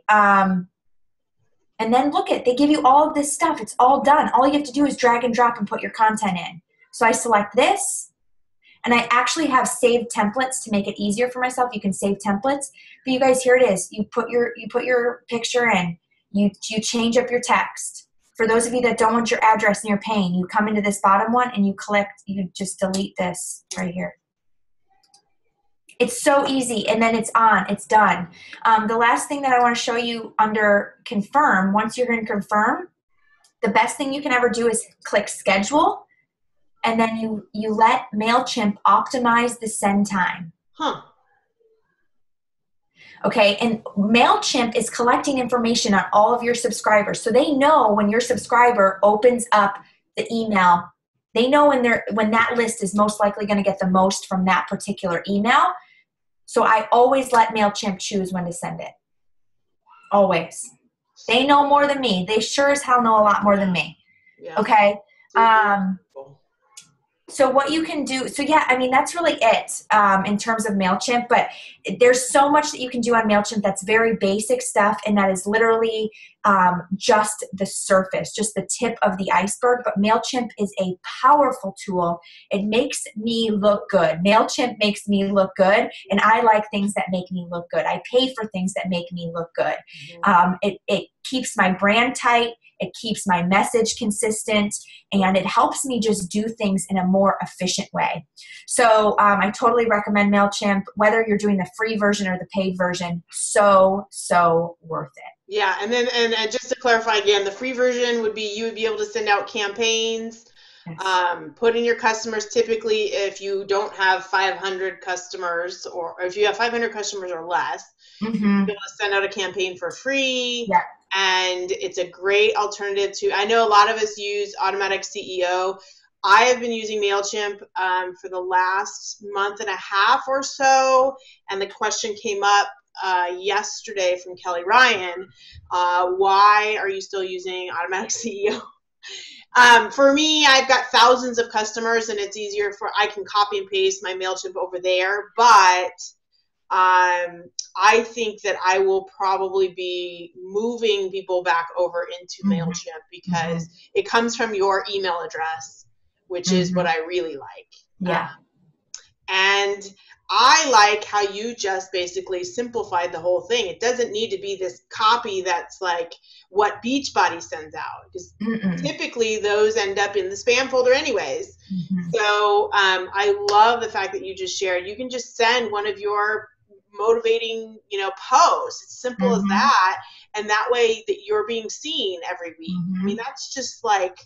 Speaker 2: And then look at, they give you all of this stuff. It's all done. All you have to do is drag and drop and put your content in. So I select this, and I actually have saved templates to make it easier for myself. You can save templates. But you guys, here it is. You put your picture in. You change up your text. For those of you that don't want your address and you're paying, you come into this bottom one and you just delete this right here. It's so easy, and then it's on. It's done. The last thing that I want to show you under confirm, once you're going to confirm, the best thing you can ever do is click schedule, and then you let MailChimp optimize the send time.
Speaker 1: Huh.
Speaker 2: Okay, and MailChimp is collecting information on all of your subscribers. So they know when your subscriber opens up the email, they know when that list is most likely going to get the most from that particular email. So I always let MailChimp choose when to send it. Always. They know more than me. They sure as hell know a lot more than me.
Speaker 1: Yeah.
Speaker 2: Okay. So what you can do, so yeah, I mean, that's really it in terms of MailChimp, but there's so much that you can do on MailChimp that's very basic stuff, and that is literally just the surface, just the tip of the iceberg. But MailChimp is a powerful tool. It makes me look good. MailChimp makes me look good, and I like things that make me look good. I pay for things that make me look good. It keeps my brand tight. It keeps my message consistent, and it helps me just do things in a more efficient way. So I totally recommend MailChimp, whether you're doing the free version or the paid version. So worth it.
Speaker 1: Yeah, and then and just to clarify again, the free version would be you would be able to send out campaigns,
Speaker 2: Yes.
Speaker 1: put in your customers. Typically, if you don't have 500 customers, or if you have 500 customers or less, you'll be able to send out a campaign for free.
Speaker 2: Yeah.
Speaker 1: And it's a great alternative to, I know a lot of us use Automatic CEO. I have been using MailChimp for the last month and a half or so, and the question came up yesterday from Kelly Ryan, why are you still using Automatic CEO? For me, I've got thousands of customers, and it's easier I can copy and paste my MailChimp over there, but I think that I will probably be moving people back over into MailChimp because it comes from your email address, which is what I really like.
Speaker 2: Yeah.
Speaker 1: And I like how you just basically simplified the whole thing. It doesn't need to be this copy that's like what Beachbody sends out, because typically those end up in the spam folder anyways. So I love the fact that you just shared. You can just send one of your motivating, posts. It's simple as that, and that way that you're being seen every week. I mean, that's just like,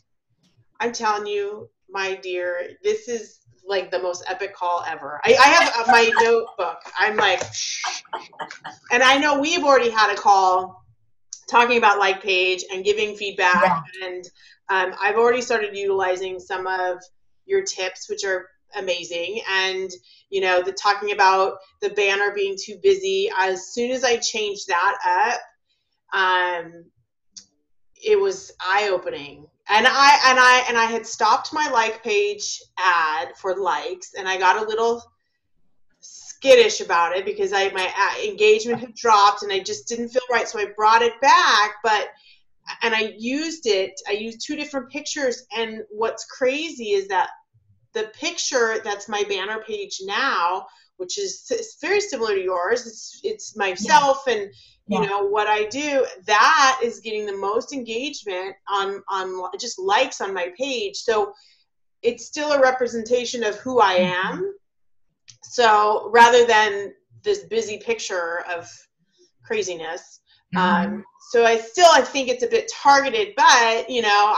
Speaker 1: I'm telling you, my dear, this is like the most epic call ever. I have my notebook. I'm like, and I know we've already had a call talking about like page and giving feedback, and I've already started utilizing some of your tips, which are amazing. And the talking about the banner being too busy, as soon as I changed that up, it was eye-opening. And I had stopped my like page ad for likes, and I got a little skittish about it because my engagement had dropped and I just didn't feel right. So I brought it back, and I used two different pictures. And what's crazy is that the picture that's my banner page now which is very similar to yours. It's myself and you know what I do. That is getting the most engagement on just likes on my page. So it's still a representation of who I am. So rather than this busy picture of craziness, so I think it's a bit targeted, but you know,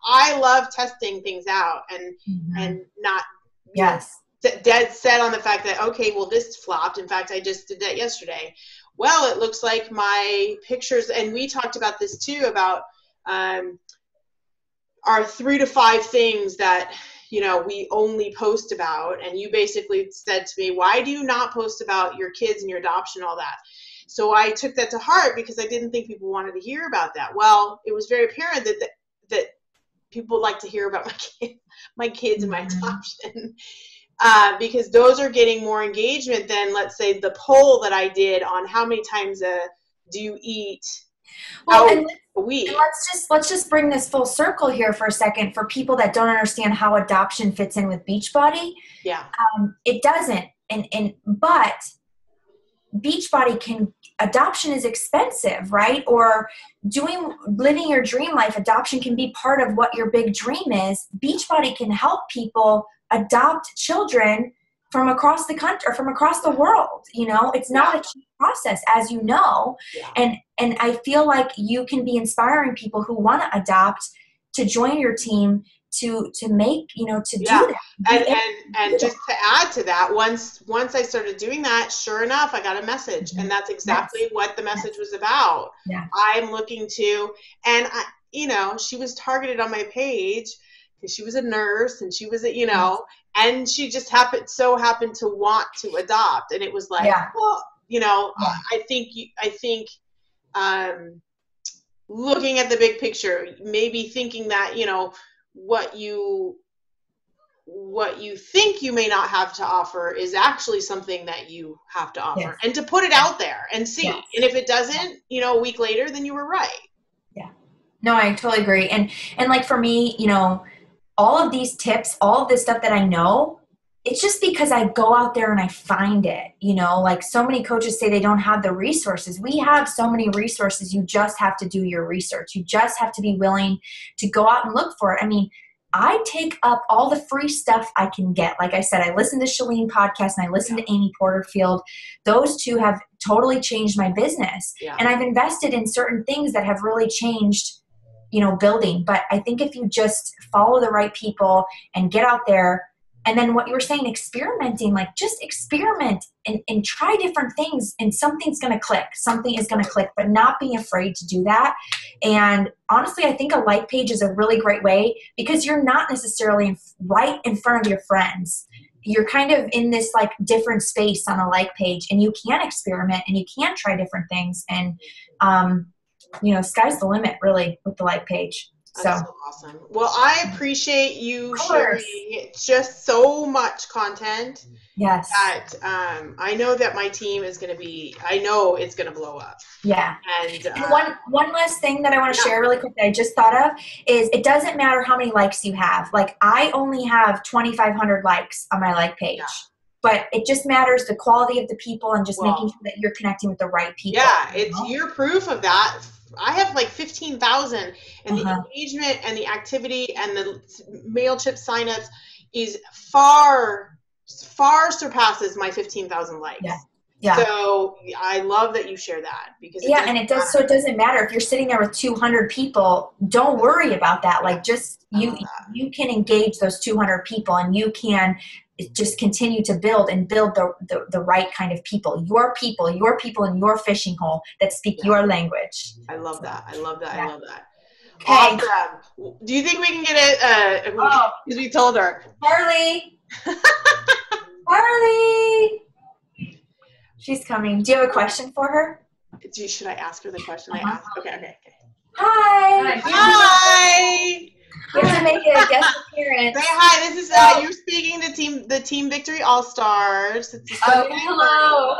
Speaker 1: I love testing things out and not dead set on the fact that, okay, well, this flopped. In fact, I just did that yesterday. Well, it looks like my pictures, and we talked about this too, about our 3 to 5 things that, you know, we only post about. And you basically said to me, why do you not post about your kids and your adoption, all that? So I took that to heart because I didn't think people wanted to hear about that. Well, it was very apparent that people like to hear about my kids and my adoption. Because those are getting more engagement than, let's say, the poll that I did on how many times do you eat a week.
Speaker 2: And let's just bring this full circle here for a second for people that don't understand how adoption fits in with Beachbody.
Speaker 1: Yeah,
Speaker 2: it doesn't, but Beachbody adoption is expensive, right? Or living your dream life, adoption can be part of what your big dream is. Beachbody can help people adopt children from across the country or from across the world. You know, it's not a cheap process, as you know. Yeah. And I feel like you can be inspiring people who want to adopt to join your team to make, you know, to do that.
Speaker 1: And just to add to that, once I started doing that, sure enough, I got a message, and that's exactly what the message was about. Yeah. I'm looking to, and you know, she was targeted on my page because she was a nurse and she was you know, and she just happened to want to adopt, and it was like, well, you know, I think looking at the big picture, maybe thinking that, you know, what you think you may not have to offer is actually something that you have to offer, and to put it out there and see. And if it doesn't, you know, a week later, then you were right.
Speaker 2: Yeah. No, I totally agree. And like for me, you know, all of these tips, all of this stuff that I know, it's just because I go out there and I find it, you know, like so many coaches say they don't have the resources. We have so many resources. You just have to do your research. You just have to be willing to go out and look for it. I mean, I take up all the free stuff I can get. Like I said, I listen to Shalene podcast and I listen to Amy Porterfield. Those two have totally changed my business. Yeah. And I've invested in certain things that have really changed, you know, building. But I think if you just follow the right people and get out there, and then what you were saying, experimenting, like just experiment and try different things, and something's going to click. Something is going to click, but not be afraid to do that. And honestly, I think a like page is a really great way because you're not necessarily right in front of your friends. You're kind of in this like different space on a like page, and you can experiment and you can try different things. And, you know, sky's the limit really with the like page.
Speaker 1: That's so awesome. Well, I appreciate you sharing just so much content.
Speaker 2: Yes.
Speaker 1: That I know that my team is going to be, I know it's going to blow up.
Speaker 2: Yeah. And one last thing that I want to share really quick that I just thought of is it doesn't matter how many likes you have. Like I only have 2,500 likes on my like page. Yeah. But it just matters the quality of the people and just making sure that you're connecting with the right people. Yeah,
Speaker 1: you're proof of that. I have like 15,000, and the engagement and the activity and the MailChimp signups is far surpasses my 15,000 likes. Yeah. Yeah. So I love that you share that because
Speaker 2: and it does. So it doesn't matter if you're sitting there with 200 people. Don't worry about that. Like just you can engage those 200 people, and you can just continue to build the right kind of people in your fishing hole that speak your language.
Speaker 1: I love that. I love that. Okay. Awesome. Do you think we can get it? Because we told her.
Speaker 2: Carly. She's coming. Do you have a question for her?
Speaker 1: Should I ask her the question I asked? Okay.
Speaker 2: Hi. You have to make a guest appearance.
Speaker 1: Say hi. This is you're speaking to the Team Victory All Stars.
Speaker 2: Hello.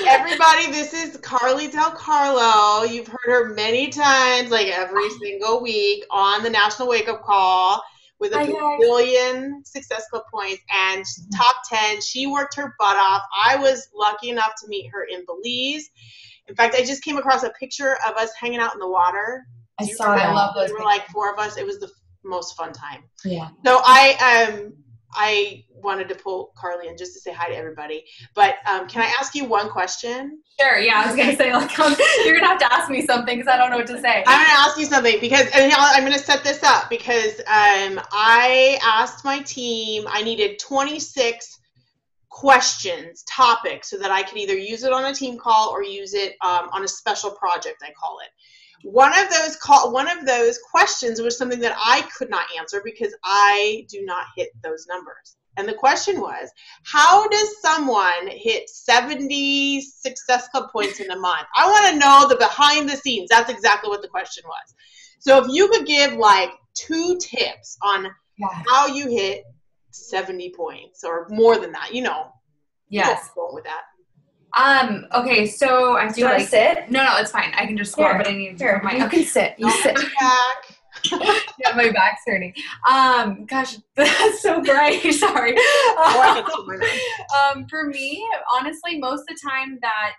Speaker 1: Everybody, this is Carly Del Carlo. You've heard her many times, like every single week on the National Wake Up Call with a billion Success Club points and top 10. She worked her butt off. I was lucky enough to meet her in Belize. In fact, I just came across a picture of us hanging out in the water.
Speaker 2: I saw that.
Speaker 1: I love those. There were like 4 of us. It was the most fun time.
Speaker 2: Yeah.
Speaker 1: So I wanted to pull Carly in just to say hi to everybody. But can I ask you one question?
Speaker 2: Sure. Yeah, I was gonna say like you're gonna have to ask me something because I don't know what to say.
Speaker 1: I'm gonna ask you something because I'm gonna set this up because I asked my team. I needed 26 questions, topics, so that I could either use it on a team call or use it on a special project, I call it. One of those questions was something that I could not answer because I do not hit those numbers. And the question was, how does someone hit 70 Success Club points in a month? I want to know the behind the scenes. That's exactly what the question was. So if you could give like 2 tips on how you hit 70 points or more than that,
Speaker 2: Yes.
Speaker 1: Going with that.
Speaker 2: Okay, so I feel like
Speaker 3: sit?
Speaker 2: No, it's fine. I can just squat, but I need to put my
Speaker 3: You can sit. You sit.
Speaker 1: Back.
Speaker 2: Yeah, my back's hurting. Gosh, that's so bright. Sorry. For me, honestly, most of the time that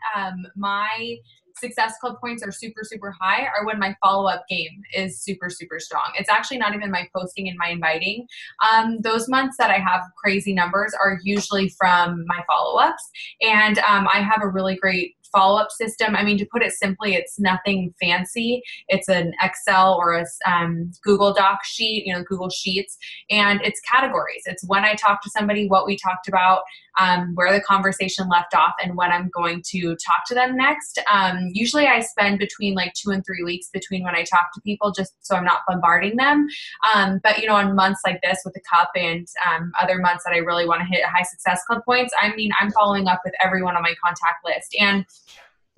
Speaker 2: my Success Club points are super, super high are when my follow-up game is super, super strong. It's actually not even my posting and my inviting. Those months that I have crazy numbers are usually from my follow-ups. And I have a really great follow-up system. I mean, to put it simply, it's nothing fancy. It's an Excel or a Google Doc sheet, Google Sheets, and it's categories. It's when I talk to somebody, what we talked about, where the conversation left off, and when I'm going to talk to them next. Usually I spend between like 2 and 3 weeks between when I talk to people, just so I'm not bombarding them. But on months like this with the cup and other months that I really want to hit high Success Club points, I mean, I'm following up with everyone on my contact list. And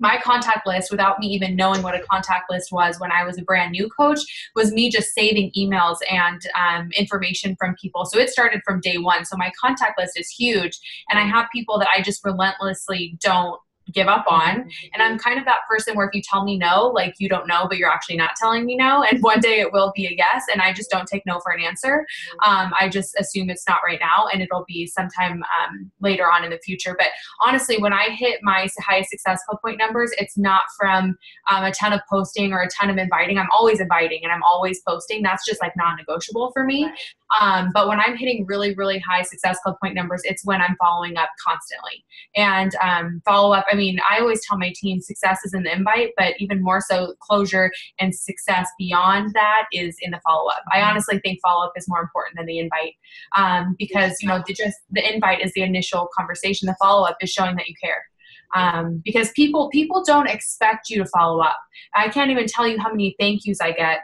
Speaker 2: my contact list, without me even knowing what a contact list was when I was a brand new coach, was me just saving emails and information from people. So it started from day one. So my contact list is huge. And I have people that I just relentlessly don't give up on. And I'm kind of that person where if you tell me no, like you don't know, but you're actually not telling me no. And one day it will be a yes. And I just don't take no for an answer. I just assume it's not right now and it'll be sometime later on in the future. But honestly, when I hit my highest Success Club point numbers, it's not from a ton of posting or a ton of inviting. I'm always inviting and I'm always posting. That's just like non-negotiable for me. But when I'm hitting really, really high Success Club point numbers, it's when I'm following up constantly. And follow up, I mean, I always tell my team success is in the invite, but even more so closure and success beyond that is in the follow-up. I honestly think follow-up is more important than the invite because, the invite is the initial conversation. The follow-up is showing that you care. Because people don't expect you to follow up. I can't even tell you how many thank yous I get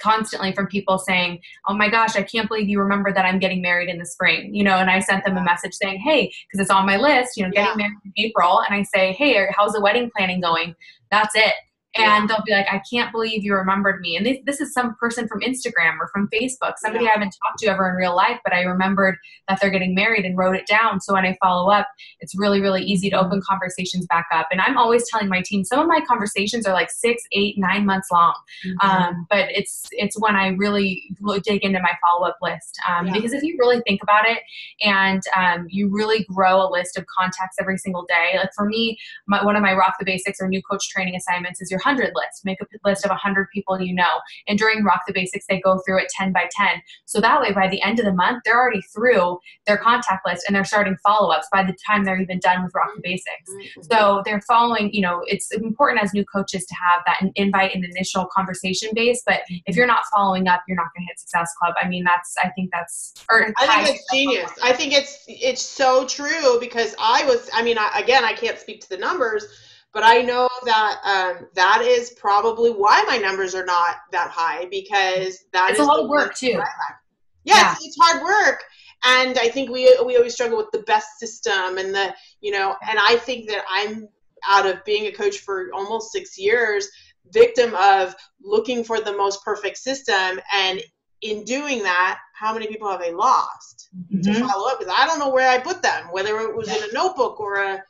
Speaker 2: constantly from people saying, oh my gosh, I can't believe you remember that I'm getting married in the spring, and I sent them a message saying, hey, because it's on my list, getting married in April. And I say, hey, how's the wedding planning going? That's it. And they'll be like, I can't believe you remembered me. And this is some person from Instagram or from Facebook, somebody I haven't talked to ever in real life, but I remembered that they're getting married and wrote it down. So when I follow up, it's really, really easy to open conversations back up. And I'm always telling my team, some of my conversations are like 6, 8, 9 months long. But it's when I really dig into my follow-up list. Because if you really think about it and you really grow a list of contacts every single day, like for me, one of my Rock the Basics or new coach training assignments is your 100 list. Make a list of 100 people you know. And during Rock the Basics, they go through it 10 by 10. So that way, by the end of the month, they're already through their contact list and they're starting follow-ups by the time they're even done with Rock the Basics. So they're following, it's important as new coaches to have that invite and initial conversation base. But if you're not following up, you're not going to hit Success Club. I mean, I think it's
Speaker 1: genius. I think it's so true because I can't speak to the numbers, but I know that that is probably why my numbers are not that high because
Speaker 2: it's a lot of work too.
Speaker 1: It's hard work. And I think we always struggle with the best system and and I think that I'm out of being a coach for almost 6 years, victim of looking for the most perfect system. And in doing that, how many people have I lost to follow up? Because I don't know where I put them, whether it was in a notebook or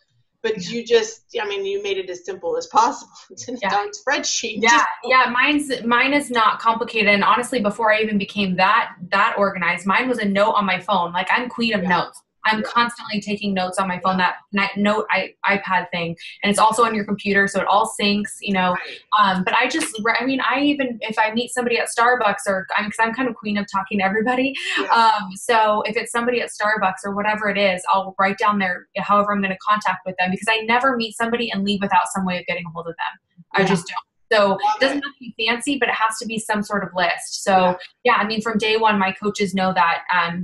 Speaker 1: but you just, I mean, you made it as simple as possible. It's in a dark spreadsheet.
Speaker 3: Yeah. Mine is not complicated. And honestly, before I even became that organized, mine was a note on my phone. Like, I'm queen of notes. I'm constantly taking notes on my phone, that note iPad thing. And it's also on your computer, so it all syncs, you know. But I even, if I meet somebody at Starbucks, or because I'm kind of queen of talking to everybody. So if it's somebody at Starbucks or whatever it is, I'll write down however I'm going to contact with them, because I never meet somebody and leave without some way of getting a hold of them. I just don't. So it doesn't have to be fancy, but it has to be some sort of list. So I mean, from day one, my coaches know that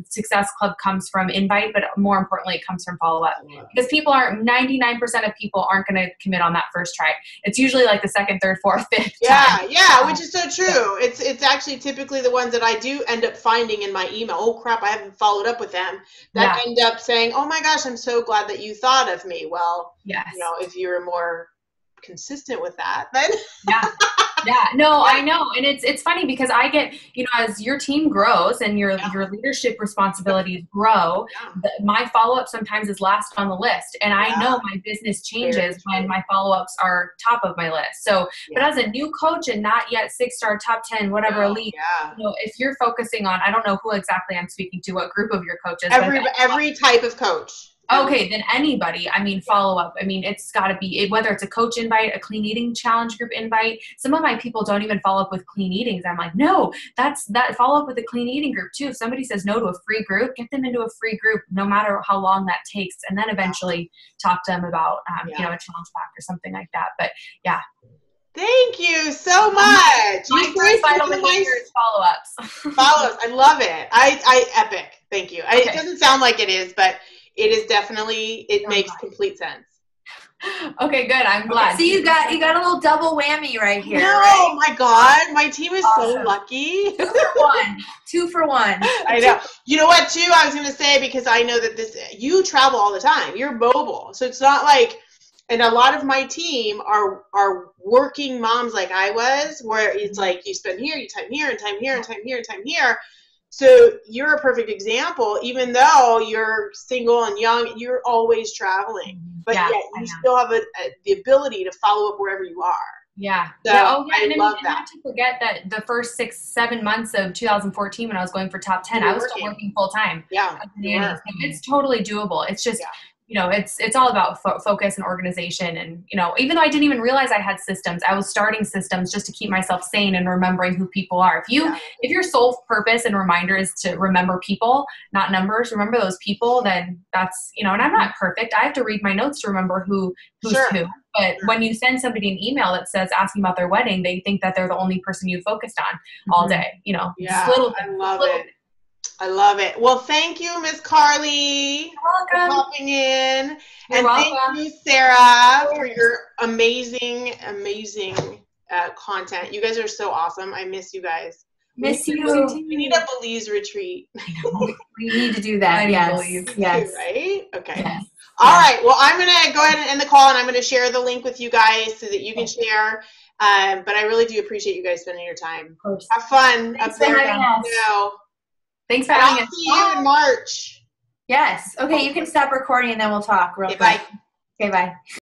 Speaker 3: Success Club comes from invite, but more importantly, it comes from follow-up. Because 99% of people aren't going to commit on that first try. It's usually like the second, third, fourth, fifth time.
Speaker 1: Which is so true. It's actually typically the ones that I do end up finding in my email. Oh crap, I haven't followed up with them. That end up saying, oh my gosh, I'm so glad that you thought of me. Well, you know, if you're more consistent with that, then
Speaker 3: I know. And it's funny because I get, you know, as your team grows and your leadership responsibilities grow, my follow-up sometimes is last on the list. And I know my business changes when my follow-ups are top of my list. So, but as a new coach and not yet 6-star, top 10, whatever elite, you know, if you're focusing on, I don't know who exactly I'm speaking to, what group of your coaches.
Speaker 1: Every type of coach.
Speaker 3: Okay, then anybody, I mean, follow up. I mean, it's got to be, whether it's a coach invite, a clean eating challenge group invite. Some of my people don't even follow up with clean eatings. I'm like, no, that follow up with a clean eating group too. If somebody says no to a free group, get them into a free group, no matter how long that takes. And then eventually talk to them about, you know, a challenge pack or something like that. But
Speaker 1: Thank you so much.
Speaker 3: My first vital behavior is follow-ups.
Speaker 1: Follow-ups. I love it. I epic. Thank you. It doesn't sound like it is, but it is definitely, it makes complete sense.
Speaker 3: Okay, good. I'm glad.
Speaker 2: So you got a little double whammy right here.
Speaker 1: Oh my God. My team is so lucky.
Speaker 2: 2 for 1. 2 for 1.
Speaker 1: I know. You know what, too? I was going to say, because I know that you travel all the time. You're mobile. So it's not like, and a lot of my team are working moms like I was, where it's like you spend here, you time here, and time here, and time here, and time here. So you're a perfect example. Even though you're single and young, you're always traveling, but yet you still have the ability to follow up wherever you are.
Speaker 3: Yeah.
Speaker 1: So I love that.
Speaker 3: Not to forget that the first 6-7 months of 2014, when I was going for top 10, I was still working full time.
Speaker 1: Yeah.
Speaker 3: So it's totally doable. It's just, you know, it's all about focus and organization. And, you know, even though I didn't even realize I had systems, I was starting systems just to keep myself sane and remembering who people are. If your sole purpose and reminder is to remember people, not numbers, remember those people, then that's, you know, and I'm not perfect. I have to read my notes to remember who's who. But when you send somebody an email that says asking about their wedding, they think that they're the only person you focused on all day, you know.
Speaker 1: I love it. I love it. Well, thank you, Miss Carly, for popping in. You're welcome. Thank you, Sarah, for your amazing content. You guys are so awesome. I miss you guys.
Speaker 2: Miss you.
Speaker 1: We need a Belize retreat.
Speaker 2: We need to do that. Yes.
Speaker 1: Yes. Right? Okay. Yes. All right. Well, I'm going to go ahead and end the call, and I'm going to share the link with you guys so that you can share. But I really do appreciate you guys spending your time.
Speaker 2: Of course.
Speaker 1: Have fun.
Speaker 2: Thanks for having us.
Speaker 3: Thanks for having us.
Speaker 1: I'll see you in March.
Speaker 2: Yes. Okay, you can stop recording and then we'll talk real quick.
Speaker 1: Bye.
Speaker 2: Okay, bye.